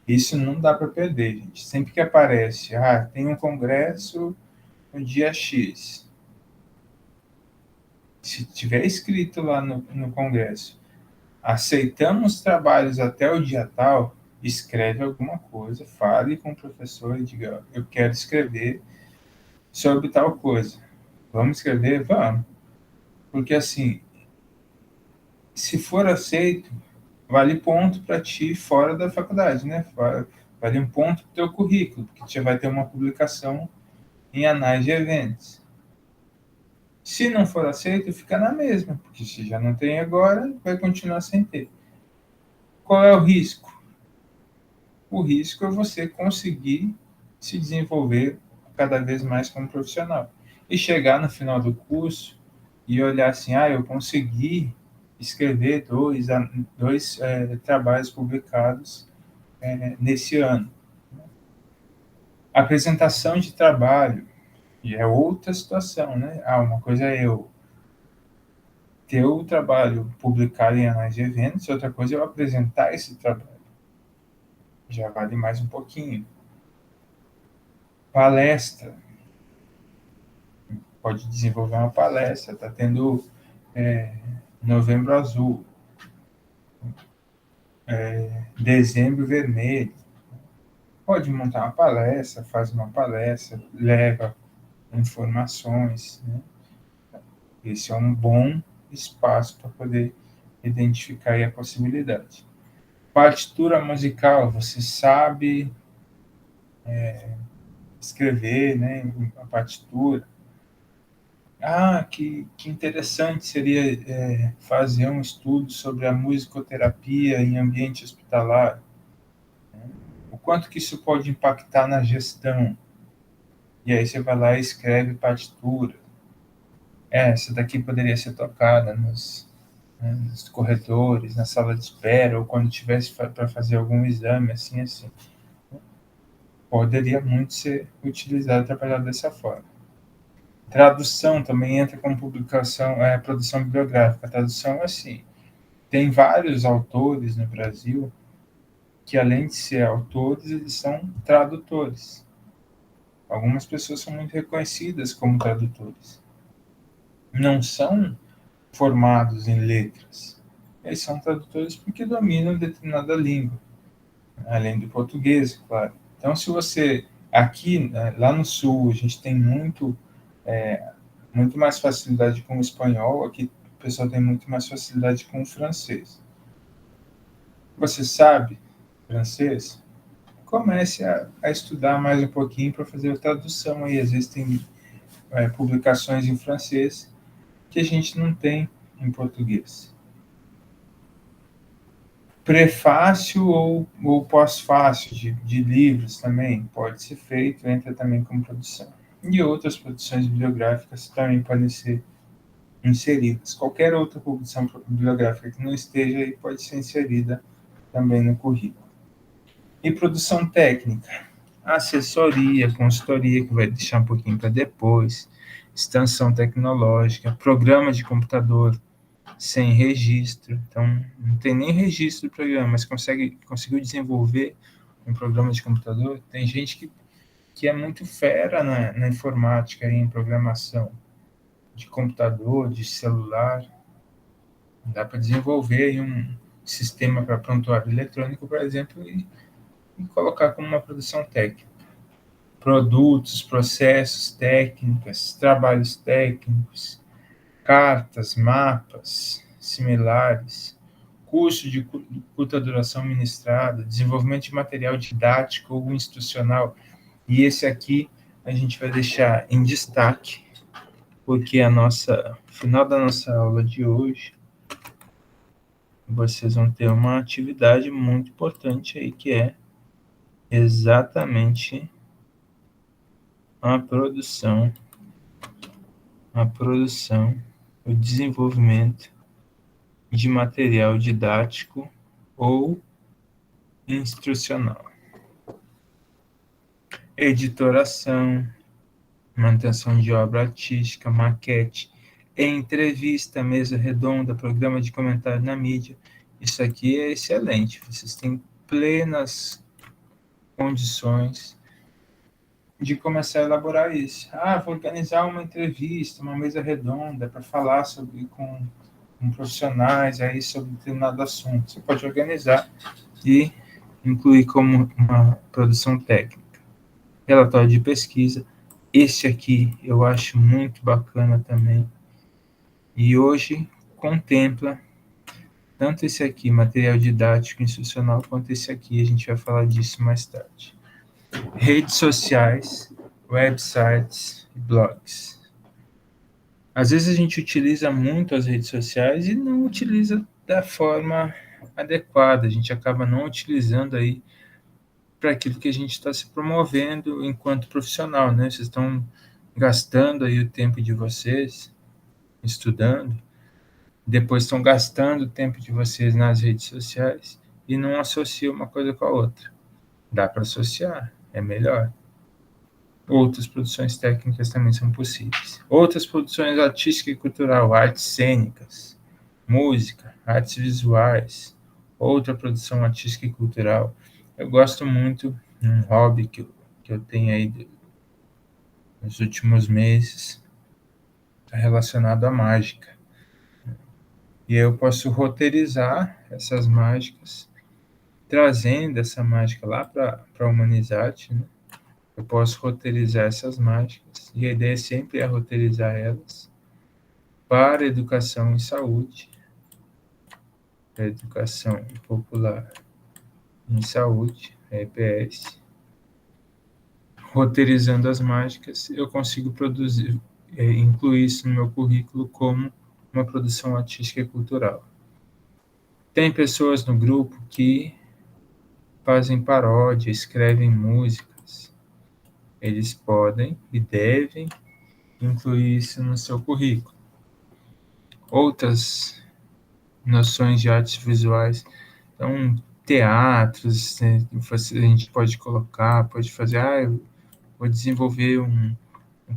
Isso não dá para perder, gente. Sempre que aparece, tem um congresso no dia X. Se tiver escrito lá no congresso, aceitamos trabalhos até o dia tal, escreve alguma coisa, fale com o professor e diga, eu quero escrever sobre tal coisa. Vamos escrever? Vamos. Porque assim, se for aceito, vale ponto para ti fora da faculdade, né? Vale um ponto para o teu currículo, porque você vai ter uma publicação em anais de eventos. Se não for aceito, fica na mesma, porque se já não tem agora, vai continuar sem ter. Qual é o risco? O risco é você conseguir se desenvolver cada vez mais como profissional. E chegar no final do curso e olhar assim, eu consegui escrever dois trabalhos publicados nesse ano. Apresentação de trabalho, e é outra situação, né? Uma coisa é eu ter o trabalho publicado em anais de eventos, outra coisa é eu apresentar esse trabalho. Já vale mais um pouquinho. Palestra. Pode desenvolver uma palestra. Está tendo Novembro Azul, Dezembro Vermelho. Pode montar uma palestra, faz uma palestra, leva informações, né? Esse é um bom espaço para poder identificar aí a possibilidade. Partitura musical, você sabe escrever, né, a partitura. Que interessante seria fazer um estudo sobre a musicoterapia em ambiente hospitalar. O quanto que isso pode impactar na gestão. E aí você vai lá e escreve partitura. Essa daqui poderia ser tocada nos corredores, na sala de espera, ou quando tivesse para fazer algum exame, assim. Poderia muito ser utilizado, trabalhado dessa forma. Tradução também entra como produção bibliográfica. A tradução é assim, tem vários autores no Brasil que, além de ser autores, eles são tradutores. Algumas pessoas são muito reconhecidas como tradutores. Não são formados em letras. Eles são tradutores porque dominam determinada língua. além do português, claro. Então, se você aqui, lá no sul, a gente tem muito mais facilidade com o espanhol, aqui o pessoal tem muito mais facilidade com o francês. Você sabe francês? Comece a estudar mais um pouquinho para fazer a tradução aí. Às vezes tem publicações em francês que a gente não tem em português. Prefácio ou pós-fácio de livros também pode ser feito, entra também como produção. E outras produções bibliográficas também podem ser inseridas. Qualquer outra produção bibliográfica que não esteja aí pode ser inserida também no currículo. E produção técnica, assessoria, consultoria, que vai deixar um pouquinho para depois, extensão tecnológica, programa de computador sem registro. Então, não tem nem registro do programa, mas conseguiu desenvolver um programa de computador. Tem gente que é muito fera na informática, em programação de computador, de celular. Dá para desenvolver aí um sistema para prontuário eletrônico, por exemplo, e colocar como uma produção técnica. Produtos, processos, técnicas, trabalhos técnicos, cartas, mapas similares, curso de curta duração ministrado, desenvolvimento de material didático ou institucional. E esse aqui a gente vai deixar em destaque, porque no final da nossa aula de hoje, vocês vão ter uma atividade muito importante aí, que é exatamente a produção, o desenvolvimento de material didático ou instrucional. Editoração, manutenção de obra artística, maquete, entrevista, mesa redonda, programa de comentário na mídia. Isso aqui é excelente. Vocês têm plenas condições de começar a elaborar isso. Vou organizar uma entrevista, uma mesa redonda para falar com profissionais aí sobre determinado assunto. Você pode organizar e incluir como uma produção técnica. Relatório de pesquisa. Esse aqui eu acho muito bacana também. E hoje contempla tanto esse aqui, material didático institucional, quanto esse aqui. A gente vai falar disso mais tarde. Redes sociais, websites e blogs. Às vezes a gente utiliza muito as redes sociais e não utiliza da forma adequada. A gente acaba não utilizando aí para aquilo que a gente está se promovendo enquanto profissional, né? Vocês estão gastando aí o tempo de vocês estudando, depois estão gastando o tempo de vocês nas redes sociais e não associam uma coisa com a outra. Dá para associar, é melhor. Outras produções técnicas também são possíveis. Outras produções artísticas e cultural, artes cênicas, música, artes visuais, outra produção artística e cultural. Eu gosto muito, um hobby que eu tenho aí nos últimos meses, está relacionado à mágica. E eu posso roteirizar essas mágicas, trazendo essa mágica lá para a humanidade, né? Eu posso roteirizar essas mágicas, e a ideia sempre é roteirizar elas para educação e saúde, para educação popular em saúde, EPS. Roteirizando as mágicas, eu consigo produzir, incluir isso no meu currículo como uma produção artística e cultural. Tem pessoas no grupo que fazem paródia, escrevem músicas. Eles podem e devem incluir isso no seu currículo. Outras noções de artes visuais, então teatros, né, a gente pode colocar, pode fazer, eu vou desenvolver um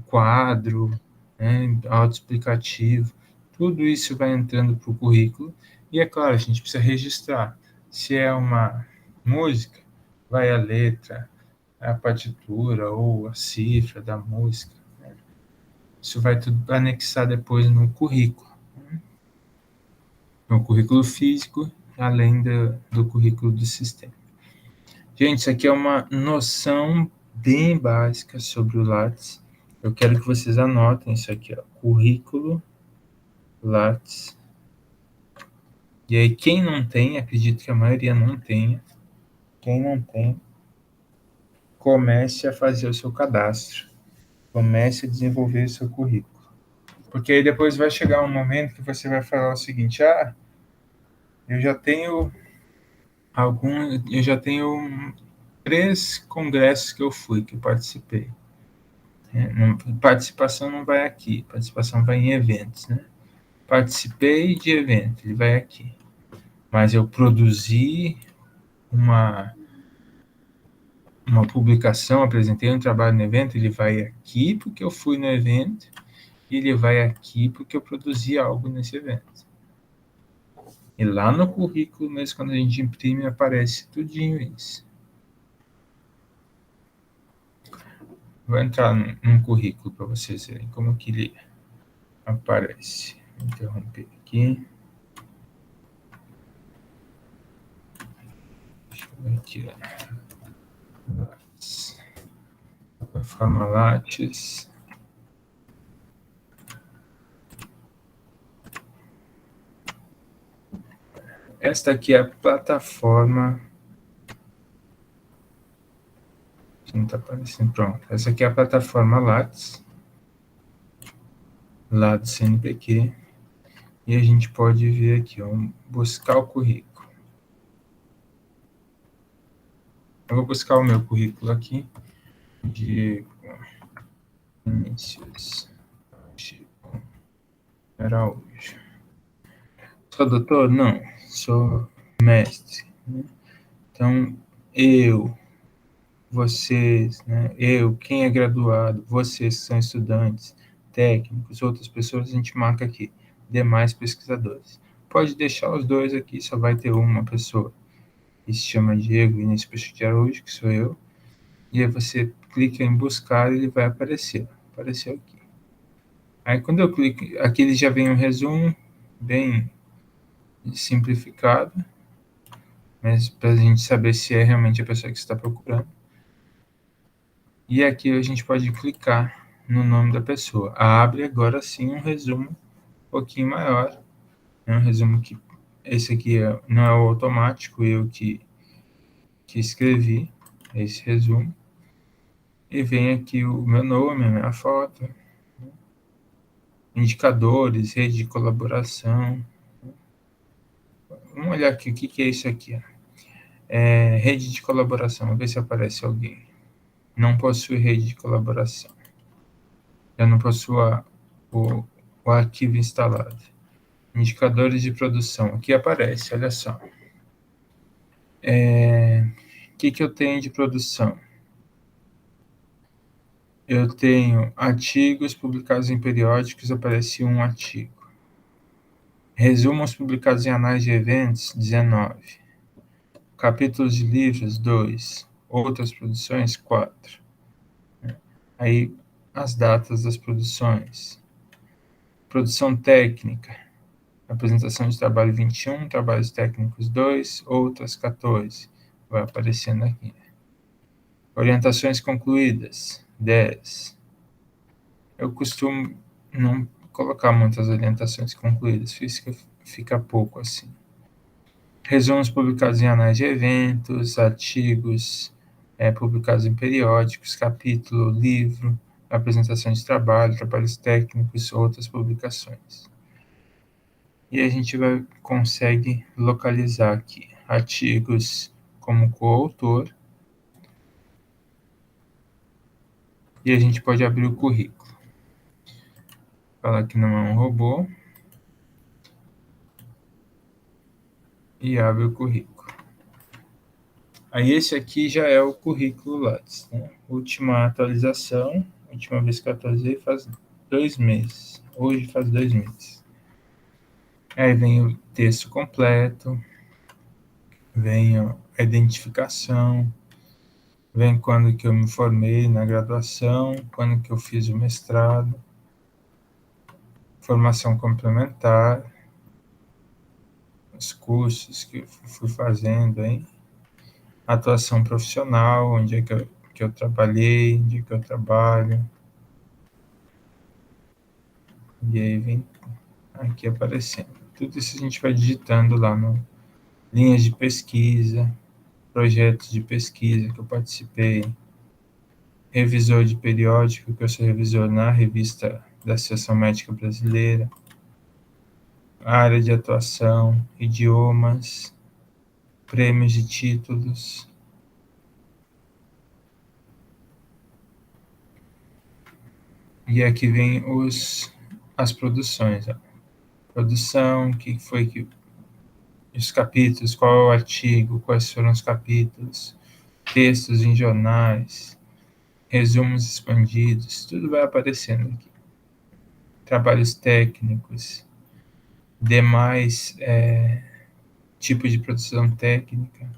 quadro, né, autoexplicativo. Tudo isso vai entrando para o currículo e, é claro, a gente precisa registrar. Se é uma música, vai a letra, a partitura ou a cifra da música. Né? Isso vai tudo anexar depois no currículo. Né? No currículo físico, além do currículo do sistema. Gente, isso aqui é uma noção bem básica sobre o Lattes. Eu quero que vocês anotem isso aqui, ó. Currículo Lattes. E aí, quem não tem, acredito que a maioria não tenha. Quem não tem, comece a fazer o seu cadastro. Comece a desenvolver o seu currículo. Porque aí depois vai chegar um momento que você vai falar o seguinte: eu já tenho eu já tenho 3 congressos que eu fui, que eu participei. Participação não vai aqui, participação vai em eventos, né? Participei de evento, ele vai aqui. Mas eu produzi uma publicação, apresentei um trabalho no evento, ele vai aqui porque eu fui no evento, e ele vai aqui porque eu produzi algo nesse evento. E lá no currículo mesmo, quando a gente imprime, aparece tudinho isso. Vou entrar num currículo para vocês verem como que ele aparece. Vou interromper aqui. Deixa eu ver aqui. Plataforma Lattes. Esta aqui é a plataforma. Não está aparecendo, pronto. Essa aqui é a plataforma Lattes, lá do CNPq. E a gente pode ver aqui, ó, buscar o currículo. Eu vou buscar o meu currículo aqui. Diego Vinícius Chico Araújo. Sou doutor? Não. Sou mestre. Né? Então, vocês, né? Quem é graduado, vocês que são estudantes, técnicos, outras pessoas, a gente marca aqui. Demais pesquisadores. Pode deixar os dois aqui, só vai ter uma pessoa. Que se chama Diego Vinícius Peixoto de Araújo, que sou eu. E aí você clica em buscar e ele vai aparecer. Apareceu aqui. Aí quando eu clico, aqui ele já vem um resumo bem simplificado, mas para a gente saber se é realmente a pessoa que está procurando. E aqui a gente pode clicar no nome da pessoa. Abre agora sim um resumo um pouquinho maior. É um resumo que esse aqui não é o automático, eu que escrevi esse resumo. E vem aqui o meu nome, a minha foto, indicadores, rede de colaboração. Vamos olhar aqui o que é isso aqui. Rede de colaboração, vamos ver se aparece alguém. Não possui rede de colaboração. Eu não possuo o arquivo instalado. Indicadores de produção, aqui aparece, olha só. O que eu tenho de produção? Eu tenho artigos publicados em periódicos, aparece um artigo. Resumos publicados em anais de eventos, 19. Capítulos de livros, 2. Outras produções, 4. Aí, as datas das produções. Produção técnica. Apresentação de trabalho 21, trabalhos técnicos 2, outras 14. Vai aparecendo aqui. Orientações concluídas, 10. Eu costumo não colocar muitas orientações concluídas, fica pouco assim. Resumos publicados em anais de eventos, artigos publicados em periódicos, capítulo, livro, apresentação de trabalho, trabalhos técnicos, outras publicações. E a gente consegue localizar aqui artigos como coautor, e a gente pode abrir o currículo. Falar que não é um robô. E abre o currículo. Aí esse aqui já é o currículo Lattes, né? Última atualização, última vez que eu atualizei faz 2 meses. Hoje faz 2 meses. Aí vem o texto completo, vem a identificação, vem quando que eu me formei na graduação, quando que eu fiz o mestrado, formação complementar, os cursos que eu fui fazendo, hein? atuação profissional, onde é que eu trabalhei, onde é que eu trabalho. E aí vem aqui aparecendo. Tudo isso a gente vai digitando lá no linhas de pesquisa, projetos de pesquisa que eu participei, revisor de periódico, que eu sou revisor na revista da Associação Médica Brasileira, área de atuação, idiomas, prêmios de títulos. E aqui vem as produções. Ó. Produção, o que foi que os capítulos, qual é o artigo, quais foram os capítulos, textos em jornais, resumos expandidos, tudo vai aparecendo aqui. Trabalhos técnicos, demais tipos de produção técnica,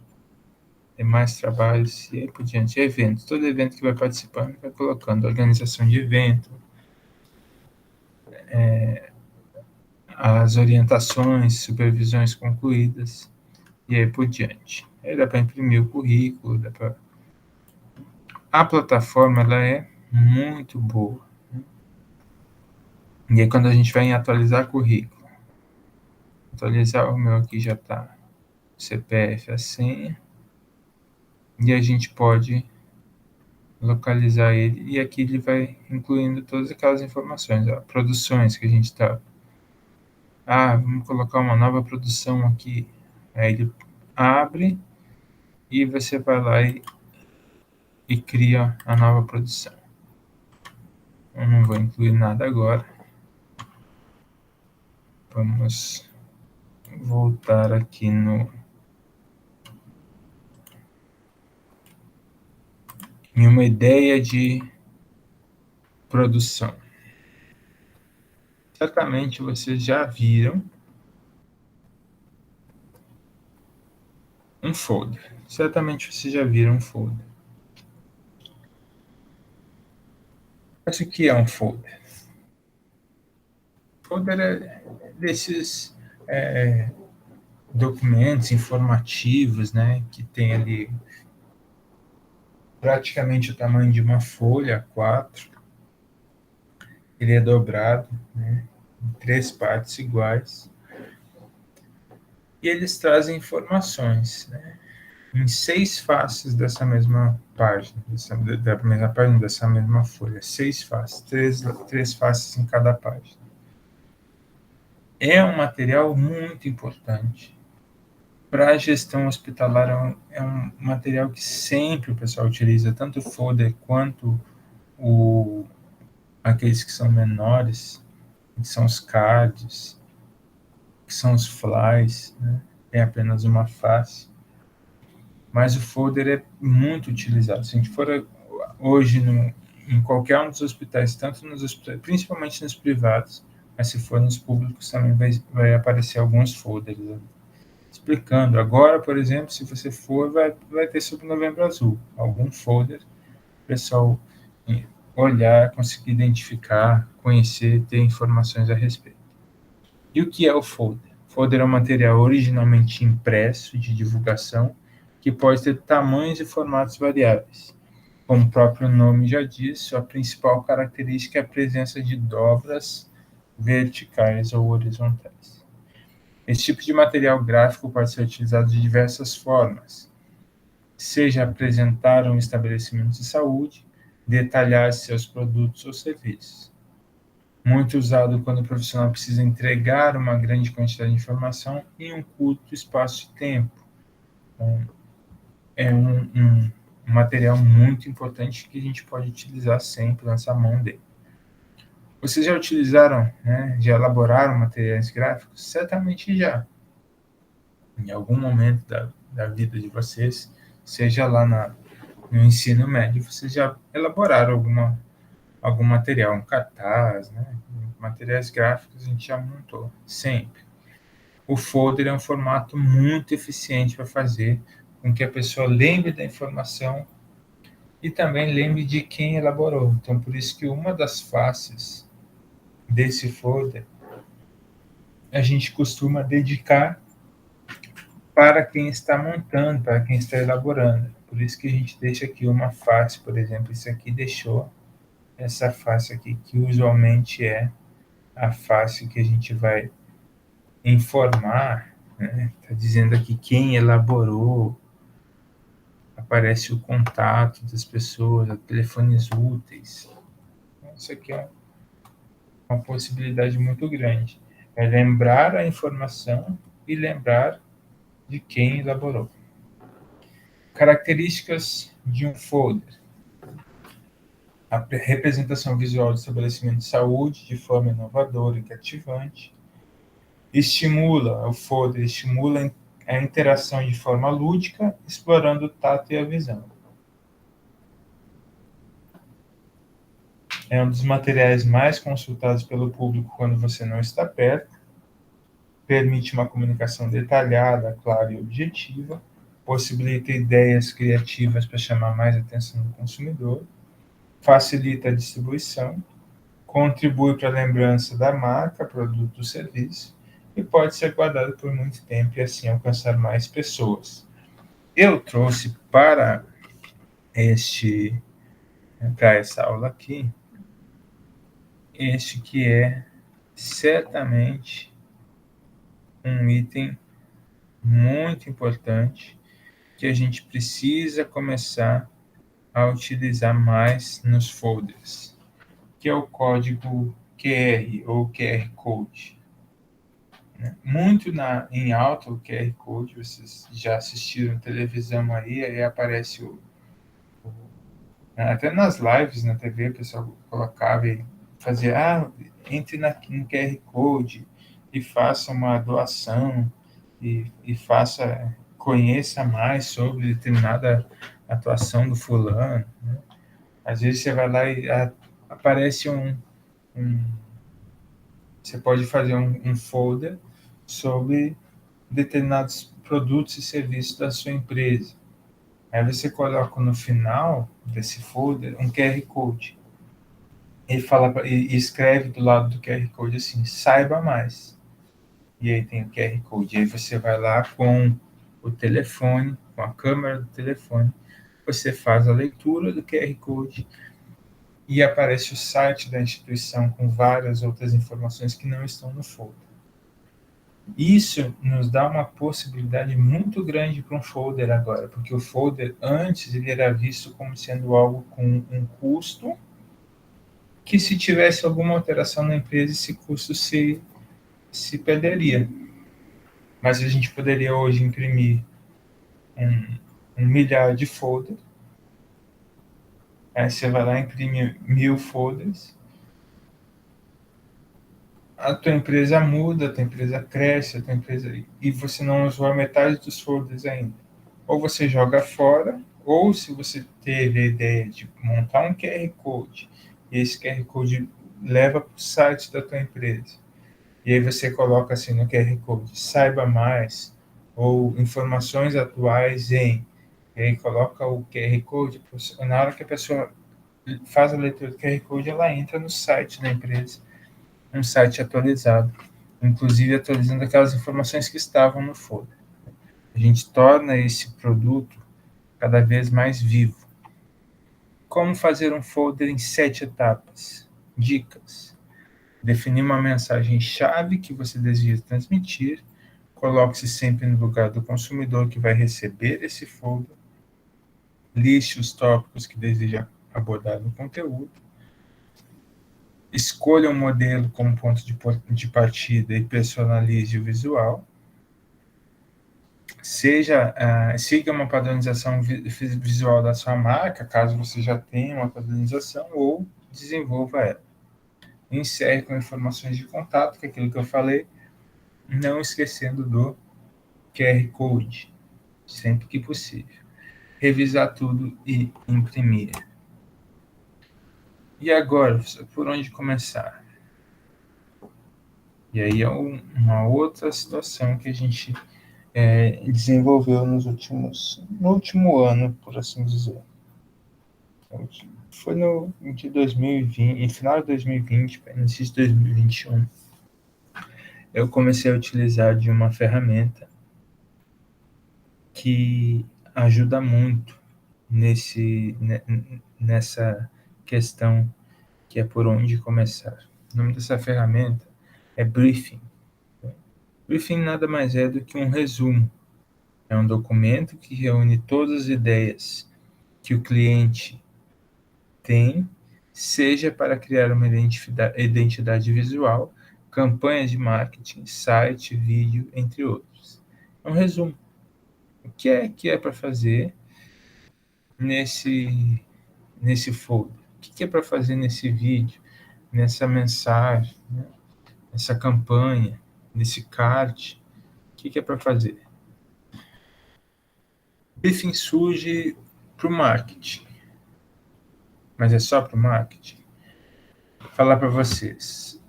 demais trabalhos e aí por diante. Eventos, todo evento que vai participando vai colocando organização de evento, as orientações, supervisões concluídas e aí por diante. Aí dá para imprimir o currículo, dá para... A plataforma ela é muito boa. E aí quando a gente vai em atualizar currículo, atualizar o meu aqui já está CPF, a senha, e a gente pode localizar ele, e aqui ele vai incluindo todas aquelas informações, ó, produções que a gente está... vamos colocar uma nova produção aqui. Aí ele abre e você vai lá e cria a nova produção. Eu não vou incluir nada agora. Vamos voltar aqui em uma ideia de produção. Certamente vocês já viram um folder. Certamente vocês já viram um folder. Mas o que é um folder? Folder é desses documentos informativos, né, que tem ali praticamente o tamanho de uma folha A4. Ele é dobrado, né, em 3 partes iguais. E eles trazem informações, né, em 6 faces dessa mesma página, da mesma página, dessa mesma folha. 6 faces, 3 faces em cada página. É um material muito importante. Para a gestão hospitalar, é um material que sempre o pessoal utiliza, tanto o folder quanto aqueles que são menores, que são os cards, que são os flies, né? Tem apenas uma face. Mas o folder é muito utilizado. Se a gente for hoje em qualquer um dos hospitais, tanto nos hospitais, principalmente nos privados, mas se for nos públicos também vai aparecer alguns folders explicando. Agora, por exemplo, se você for, vai ter sobre Novembro Azul, algum folder, o pessoal olhar, conseguir identificar, conhecer, ter informações a respeito. E o que é o folder? O folder é um material originalmente impresso de divulgação que pode ter tamanhos e formatos variáveis. Como o próprio nome já diz, sua principal característica é a presença de dobras verticais ou horizontais. Esse tipo de material gráfico pode ser utilizado de diversas formas, seja apresentar um estabelecimento de saúde, detalhar seus produtos ou serviços. Muito usado quando o profissional precisa entregar uma grande quantidade de informação em um curto espaço de tempo. Então, é um material muito importante que a gente pode utilizar sempre nessa mão dele. Vocês já utilizaram, né, já elaboraram materiais gráficos? Certamente já. Em algum momento da vida de vocês, seja lá no ensino médio, vocês já elaboraram algum material, um cartaz, né? Materiais gráficos a gente já montou, sempre. O folder é um formato muito eficiente para fazer com que a pessoa lembre da informação e também lembre de quem elaborou. Então, por isso que uma das faces desse folder a gente costuma dedicar para quem está montando, para quem está elaborando. Por isso que a gente deixa aqui uma face, por exemplo, isso aqui deixou essa face aqui, que usualmente é a face que a gente vai informar, né? Está dizendo aqui quem elaborou, aparece o contato das pessoas, telefones úteis. Isso aqui é uma possibilidade muito grande. É lembrar a informação e lembrar de quem elaborou. Características de um folder. A representação visual do estabelecimento de saúde de forma inovadora e cativante. O folder estimula a interação de forma lúdica, explorando o tato e a visão. É um dos materiais mais consultados pelo público quando você não está perto. Permite uma comunicação detalhada, clara e objetiva. Possibilita ideias criativas para chamar mais a atenção do consumidor. Facilita a distribuição. Contribui para a lembrança da marca, produto ou serviço. E pode ser guardado por muito tempo e assim alcançar mais pessoas. Eu trouxe para essa aula aqui, este que é certamente um item muito importante que a gente precisa começar a utilizar mais nos folders, que é o código QR ou QR Code. Muito em alta o QR Code, vocês já assistiram televisão aí aparece até nas lives na TV, o pessoal colocava e fazia, entre no QR Code e faça uma doação e conheça mais sobre determinada atuação do fulano. Né? Às vezes você vai lá e aparece você pode fazer um folder sobre determinados produtos e serviços da sua empresa. Aí você coloca no final desse folder um QR Code e escreve do lado do QR Code assim, saiba mais. E aí tem o QR Code. E aí você vai lá com o telefone, com a câmera do telefone, você faz a leitura do QR Code e aparece o site da instituição com várias outras informações que não estão no folder. Isso nos dá uma possibilidade muito grande para um folder agora, porque o folder antes ele era visto como sendo algo com um custo, que se tivesse alguma alteração na empresa, esse custo se perderia. Mas a gente poderia hoje imprimir um milhar de folders, aí você vai lá e imprime 1000 folders, a tua empresa muda, a tua empresa cresce, e você não usou a metade dos folders ainda. Ou você joga fora, ou se você teve a ideia de montar um QR Code, e esse QR Code leva para o site da tua empresa, e aí você coloca assim no QR Code, saiba mais, ou informações atuais e aí coloca o QR Code, na hora que a pessoa faz a leitura do QR Code, ela entra no site da empresa, um site atualizado, inclusive atualizando aquelas informações que estavam no folder. A gente torna esse produto cada vez mais vivo. Como fazer um folder em 7 etapas? Dicas. Definir uma mensagem-chave que você deseja transmitir. Coloque-se sempre no lugar do consumidor que vai receber esse folder. Liste os tópicos que deseja abordar no conteúdo. Escolha um modelo como ponto de partida e personalize o visual. Siga uma padronização visual da sua marca, caso você já tenha uma padronização, ou desenvolva ela. Encerre com informações de contato, que é aquilo que eu falei, não esquecendo do QR Code, sempre que possível. Revisar tudo e imprimir. E agora, por onde começar? E aí é uma outra situação que a gente desenvolveu no último ano, por assim dizer. Foi de 2020, em final de 2020, início de 2021, eu comecei a utilizar de uma ferramenta que ajuda muito nessa questão que é por onde começar. O nome dessa ferramenta é Briefing. Briefing nada mais é do que um resumo. É um documento que reúne todas as ideias que o cliente tem, seja para criar uma identidade visual, campanhas de marketing, site, vídeo, entre outros. É um resumo. O que é para fazer nesse folder? O que é para fazer nesse vídeo, nessa mensagem, né? Nessa campanha, nesse card? O que é para fazer? Briefing surge para o marketing, mas é só para o marketing? Vou falar para vocês,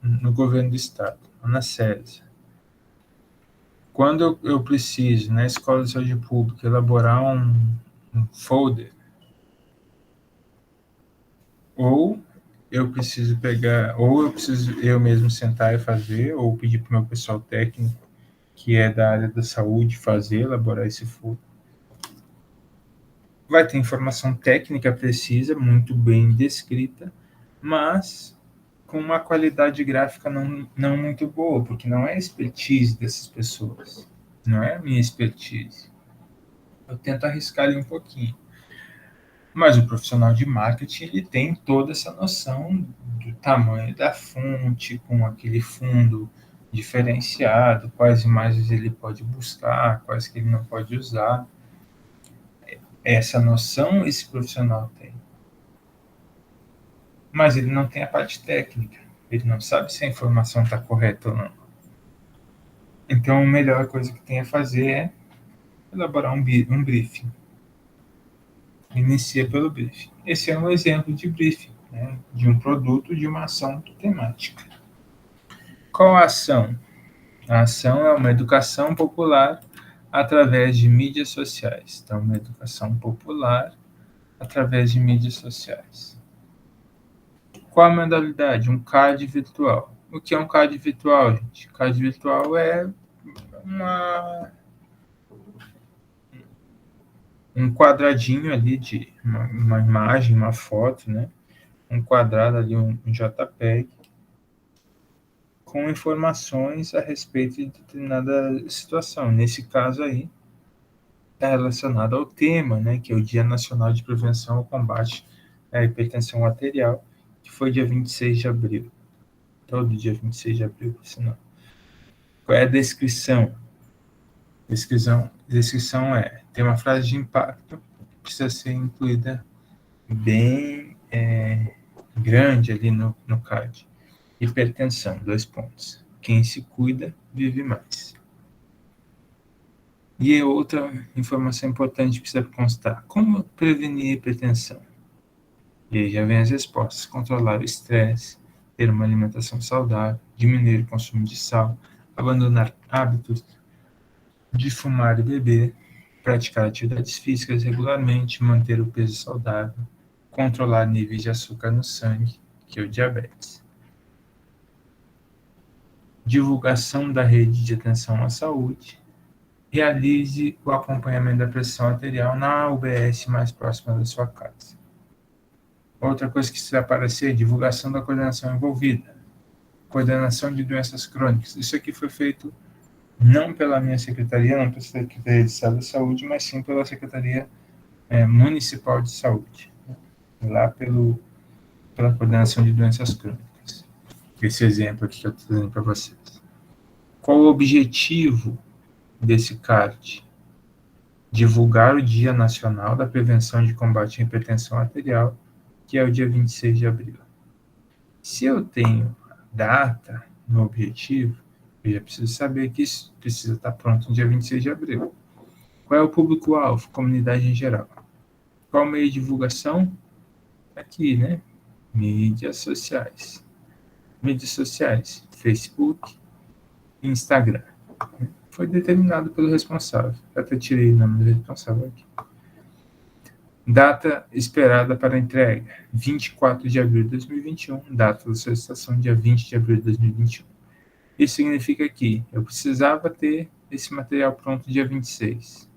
no governo do estado, lá na SESI, quando eu preciso, na escola de saúde pública, elaborar um folder, ou eu preciso eu mesmo sentar e fazer, ou pedir para o meu pessoal técnico, que é da área da saúde, fazer, elaborar esse folder. Vai ter informação técnica precisa, muito bem descrita, mas com uma qualidade gráfica não muito boa, porque não é a expertise dessas pessoas, não é a minha expertise. Eu tento arriscar ali um pouquinho. Mas o profissional de marketing, ele tem toda essa noção do tamanho da fonte, com aquele fundo diferenciado, quais imagens ele pode buscar, quais que ele não pode usar. Essa noção esse profissional tem. Mas ele não tem a parte técnica. Ele não sabe se a informação está correta ou não. Então, a melhor coisa que tem a fazer é elaborar um briefing. Inicia pelo briefing. Esse é um exemplo de briefing, né, de um produto, de uma ação temática. Qual a ação? A ação é uma educação popular através de mídias sociais. Então, uma educação popular através de mídias sociais. Qual a modalidade? Um card virtual. O que é um card virtual, gente? Card virtual é um quadradinho ali de uma imagem, uma foto, né? Um quadrado ali, um JPEG, com informações a respeito de determinada situação. Nesse caso aí, está relacionado ao tema, né? Que é o Dia Nacional de Prevenção ao Combate à Hipertensão Arterial, que foi dia 26 de abril. Todo dia 26 de abril, por sinal. Qual é a descrição? Descrição tem uma frase de impacto que precisa ser incluída bem grande ali no card. Hipertensão, 2 pontos. Quem se cuida, vive mais. E outra informação importante que precisa constar. Como prevenir a hipertensão? E aí já vem as respostas. Controlar o estresse, ter uma alimentação saudável, diminuir o consumo de sal, abandonar hábitos de fumar e beber, praticar atividades físicas regularmente, manter o peso saudável, controlar níveis de açúcar no sangue, que é o diabetes. Divulgação da rede de atenção à saúde. Realize o acompanhamento da pressão arterial na UBS mais próxima da sua casa. Outra coisa que precisa aparecer é divulgação da coordenação envolvida. Coordenação de doenças crônicas. Isso aqui foi feito não pela minha secretaria, não pela Secretaria de Estado da Saúde, mas sim pela Secretaria Municipal de Saúde, lá pela coordenação de doenças crônicas. Esse exemplo aqui que eu estou trazendo para vocês. Qual o objetivo desse card? Divulgar o Dia Nacional da Prevenção de Combate à Hipertensão Arterial, que é o dia 26 de abril. Se eu tenho data no objetivo, eu já preciso saber que isso precisa estar pronto no dia 26 de abril. Qual é o público-alvo? Comunidade em geral. Qual o meio de divulgação? Aqui, né? Mídias sociais. Mídias sociais, Facebook e Instagram. Foi determinado pelo responsável. Eu até tirei o nome do responsável aqui. Data esperada para entrega, 24 de abril de 2021. Data da solicitação, dia 20 de abril de 2021. Isso significa que eu precisava ter esse material pronto dia 26.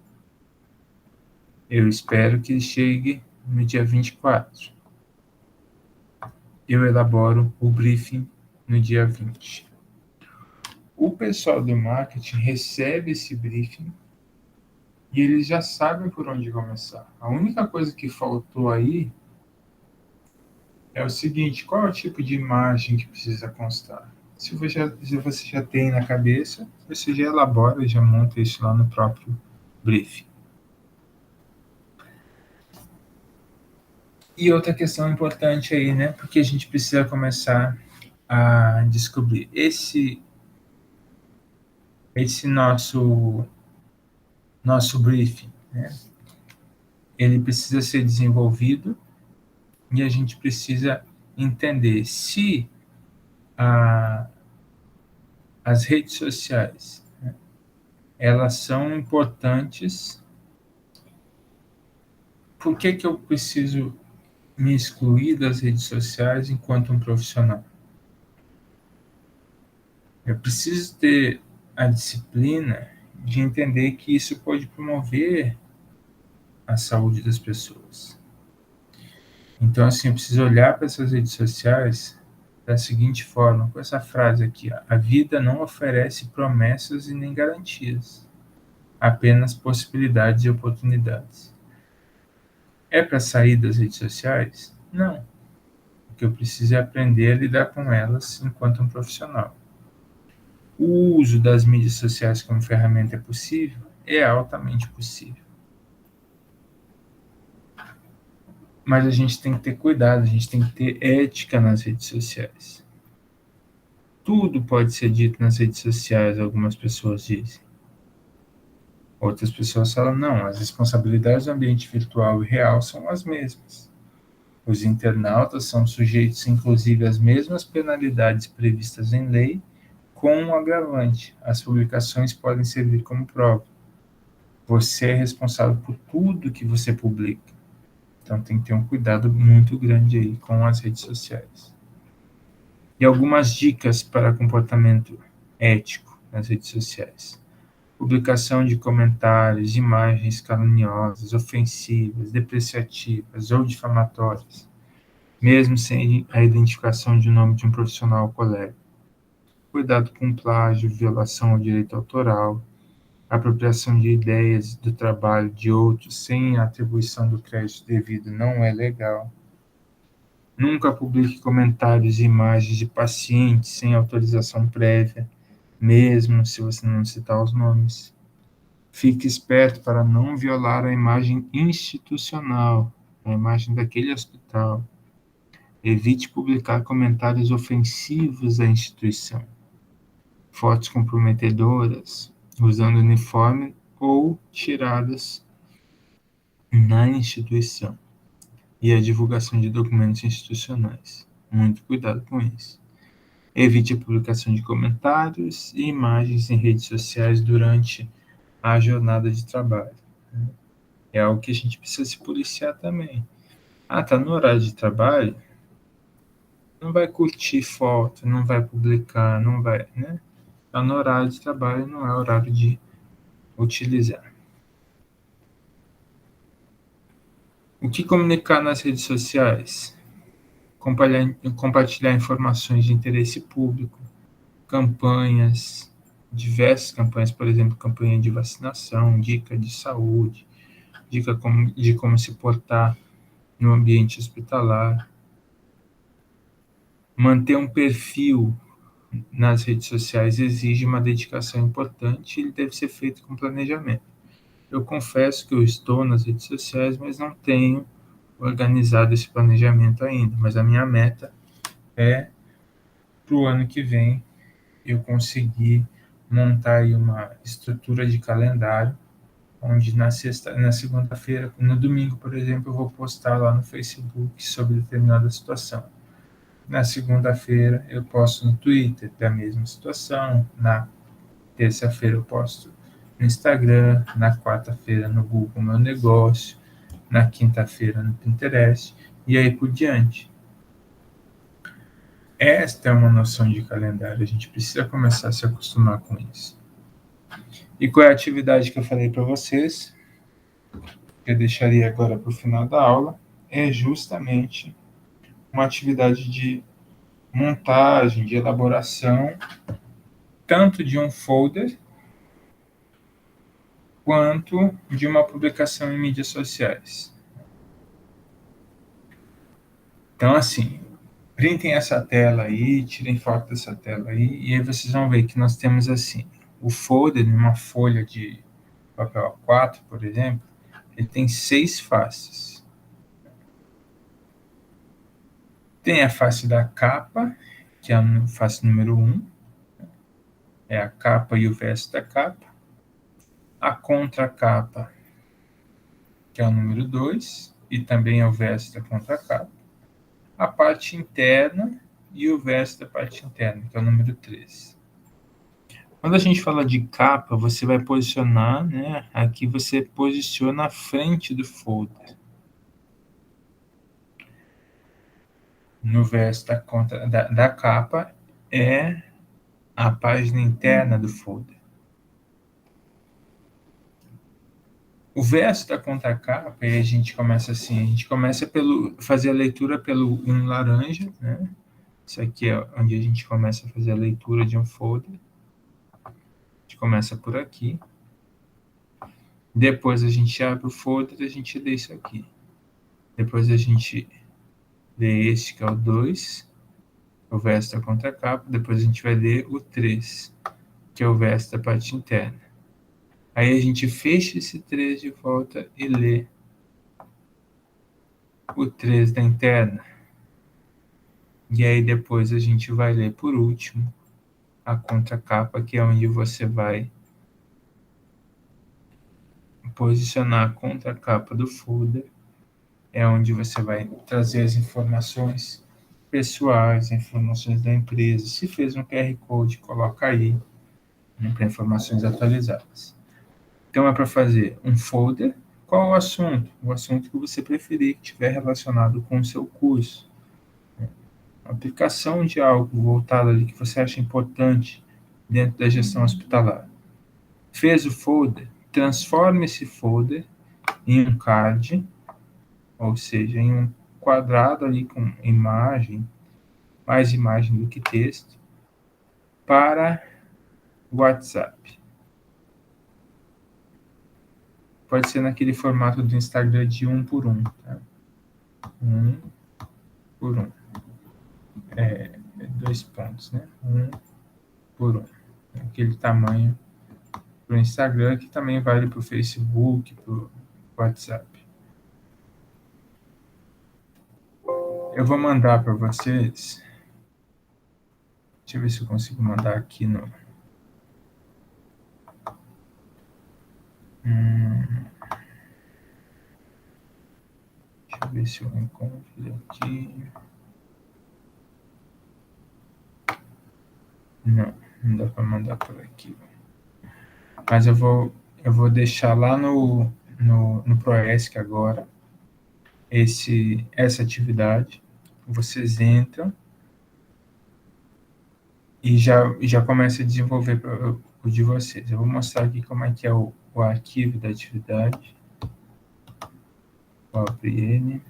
Eu espero que ele chegue no dia 24. Eu elaboro o briefing no dia 20. O pessoal do marketing recebe esse briefing e eles já sabem por onde começar. A única coisa que faltou aí é o seguinte: qual é o tipo de imagem que precisa constar? Se você já tem na cabeça, você já elabora, já monta isso lá no próprio briefing. E outra questão importante aí, né? Porque a gente precisa começar a descobrir esse nosso briefing, né? Ele precisa ser desenvolvido e a gente precisa entender se as redes sociais, né, elas são importantes. Por que eu preciso me excluir das redes sociais enquanto um profissional? Eu preciso ter a disciplina de entender que isso pode promover a saúde das pessoas. Então, assim, eu preciso olhar para essas redes sociais da seguinte forma, com essa frase aqui: ó: a vida não oferece promessas e nem garantias, apenas possibilidades e oportunidades. É para sair das redes sociais? Não. O que eu preciso é aprender a lidar com elas enquanto um profissional. O uso das mídias sociais como ferramenta é possível? É altamente possível. Mas a gente tem que ter cuidado, a gente tem que ter ética nas redes sociais. Tudo pode ser dito nas redes sociais, algumas pessoas dizem. Outras pessoas falam: não, as responsabilidades do ambiente virtual e real são as mesmas. Os internautas são sujeitos, inclusive, às mesmas penalidades previstas em lei, com um agravante: as publicações podem servir como prova. Você é responsável por tudo que você publica. Então tem que ter um cuidado muito grande aí com as redes sociais. E algumas dicas para comportamento ético nas redes sociais: publicação de comentários, imagens caluniosas, ofensivas, depreciativas ou difamatórias, mesmo sem a identificação de nome de um profissional ou colega. Cuidado com plágio, violação ao direito autoral, apropriação de ideias do trabalho de outros sem a atribuição do crédito devido não é legal. Nunca publique comentários e imagens de pacientes sem autorização prévia, mesmo se você não citar os nomes. Fique esperto para não violar a imagem institucional, a imagem daquele hospital. Evite publicar comentários ofensivos à instituição, fotos comprometedoras, usando uniforme ou tiradas na instituição, e a divulgação de documentos institucionais. Muito cuidado com isso. Evite a publicação de comentários e imagens em redes sociais durante a jornada de trabalho. É algo que a gente precisa se policiar também. Tá no horário de trabalho? Não vai curtir foto, não vai publicar, não vai, né? Tá no horário de trabalho, não é horário de utilizar. O que comunicar nas redes sociais? Compartilhar informações de interesse público, campanhas, diversas campanhas, por exemplo, campanha de vacinação, dica de saúde, dica de como se portar no ambiente hospitalar. Manter um perfil nas redes sociais exige uma dedicação importante e ele deve ser feito com planejamento. Eu confesso que eu estou nas redes sociais, mas não tenho organizado esse planejamento ainda. Mas a minha meta é, para o ano que vem, eu conseguir montar aí uma estrutura de calendário, onde na segunda-feira, no domingo, por exemplo, eu vou postar lá no Facebook sobre determinada situação. Na segunda-feira eu posto no Twitter da mesma situação, na terça-feira eu posto no Instagram, na quarta-feira no Google Meu Negócio, na quinta-feira no Pinterest, e aí por diante. Esta é uma noção de calendário, a gente precisa começar a se acostumar com isso. E qual é a atividade que eu falei para vocês, que eu deixaria agora para o final da aula, é justamente uma atividade de montagem, de elaboração, tanto de um folder, quanto de uma publicação em mídias sociais. Então, assim, printem essa tela aí, tirem foto dessa tela aí, e aí vocês vão ver que nós temos, assim, o folder, numa folha de papel A4, por exemplo, ele tem 6 faces. Tem a face da capa, que é a face número 1, é a capa e o verso da capa. A contracapa, que é o número 2, e também é o verso da contracapa. A parte interna e o verso da parte interna, que é o número 3. Quando a gente fala de capa, você vai posicionar, né? Aqui você posiciona a frente do folder. No verso da capa é a página interna do folder. O verso da contracapa, aí a gente começa assim, a gente começa fazer a leitura pelo um laranja, né? Isso aqui é onde a gente começa a fazer a leitura de um folder. A gente começa por aqui. Depois a gente abre o folder e a gente lê isso aqui. Depois a gente lê este, que é o 2, o verso da contracapa. Depois a gente vai ler o 3, que é o verso da parte interna. Aí a gente fecha esse 3 de volta e lê o 3 da interna. E aí depois a gente vai ler por último a contracapa, que é onde você vai posicionar a contracapa do folder, é onde você vai trazer as informações pessoais, informações da empresa. Se fez um QR Code, coloca aí, né, para informações atualizadas. Então é para fazer um folder. Qual o assunto? O assunto que você preferir, que estiver relacionado com o seu curso. Aplicação de algo voltado ali que você acha importante dentro da gestão hospitalar. Fez o folder, transforme esse folder em um card, ou seja, em um quadrado ali com imagem, mais imagem do que texto, para WhatsApp. Pode ser naquele formato do Instagram de 1 por 1. Tá? 1 por 1. 2 pontos, né? 1 por 1. Aquele tamanho para o Instagram, que também vale para o Facebook, para o WhatsApp. Eu vou mandar para vocês. Deixa eu ver se eu consigo mandar aqui no. Deixa eu ver se eu encontro ele aqui. Não dá para mandar por aqui. Mas eu vou deixar lá no ProESC agora essa atividade. Vocês entram e já começa a desenvolver o de vocês. Eu vou mostrar aqui como é que é o arquivo da atividade. Vou abrir ele.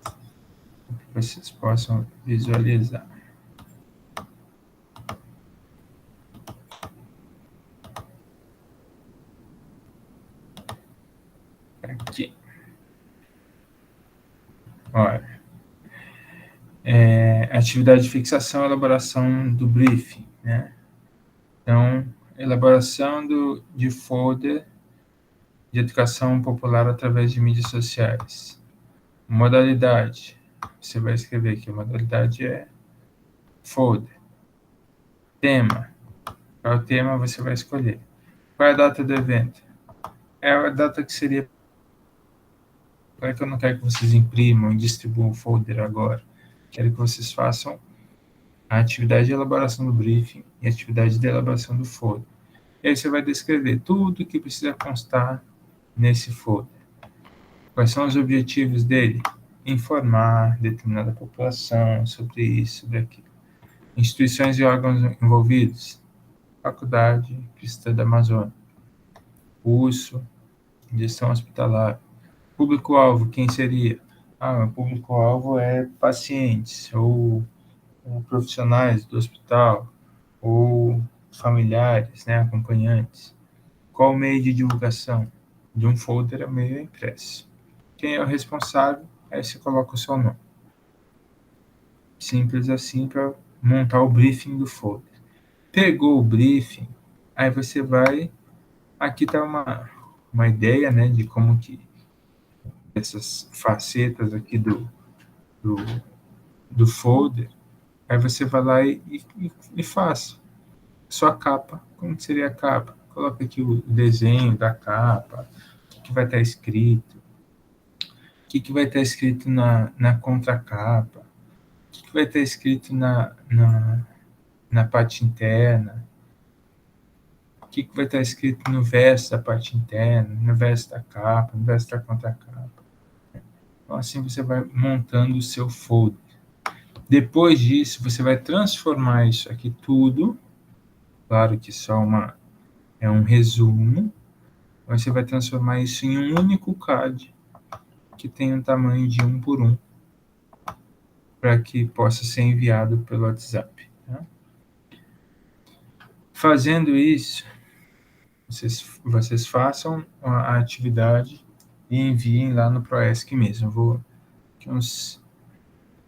Para que vocês possam visualizar. Aqui. Olha. Atividade de fixação e elaboração do briefing, né? Então, elaboração de folder de educação popular através de mídias sociais. Modalidade, você vai escrever aqui, a modalidade é folder. Tema, qual é o tema você vai escolher. Qual é a data do evento? É a data que seria... Para que eu não quero que vocês imprimam e distribuam o folder agora. Quero que vocês façam a atividade de elaboração do briefing e a atividade de elaboração do folder. E aí você vai descrever tudo o que precisa constar nesse folder. Quais são os objetivos dele? Informar determinada população sobre isso, sobre aquilo. Instituições e órgãos envolvidos: Faculdade Cristã da Amazônia, curso, gestão hospitalar. Público-alvo, quem seria? O público-alvo é pacientes, ou profissionais do hospital, ou familiares, né, acompanhantes. Qual o meio de divulgação? De um folder a meio impresso. Quem é o responsável? Aí você coloca o seu nome. Simples assim para montar o briefing do folder. Pegou o briefing, aí você vai... Aqui está uma ideia, né, de como que essas facetas aqui do folder, aí você vai lá e faz sua capa. Como seria a capa? Coloca aqui o desenho da capa, o que vai estar escrito, o que vai estar escrito na contracapa, o que vai estar escrito na parte interna, o que vai estar escrito no verso da parte interna, no verso da capa, no verso da contracapa. Então, assim você vai montando o seu folder. Depois disso, você vai transformar isso aqui tudo, claro que só é um resumo, mas você vai transformar isso em um único CAD, que tem um tamanho de 1 por 1, para que possa ser enviado pelo WhatsApp. Tá? Fazendo isso, vocês façam a atividade e enviem lá no Proesc mesmo. Vou, uns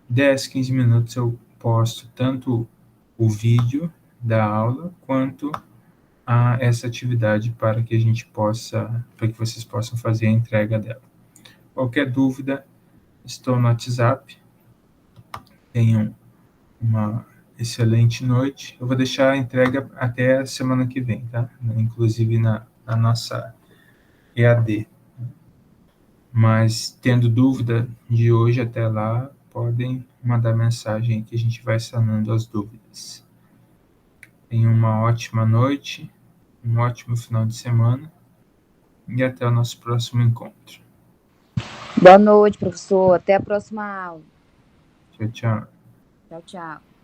10, 15 minutos eu posto tanto o vídeo da aula quanto essa atividade para que para que vocês possam fazer a entrega dela. Qualquer dúvida, estou no WhatsApp. Tenham uma excelente noite. Eu vou deixar a entrega até a semana que vem, tá? Inclusive na nossa EAD. Mas, tendo dúvida de hoje até lá, podem mandar mensagem que a gente vai sanando as dúvidas. Tenham uma ótima noite, um ótimo final de semana e até o nosso próximo encontro. Boa noite, professor. Até a próxima aula. Tchau, tchau. Tchau, tchau.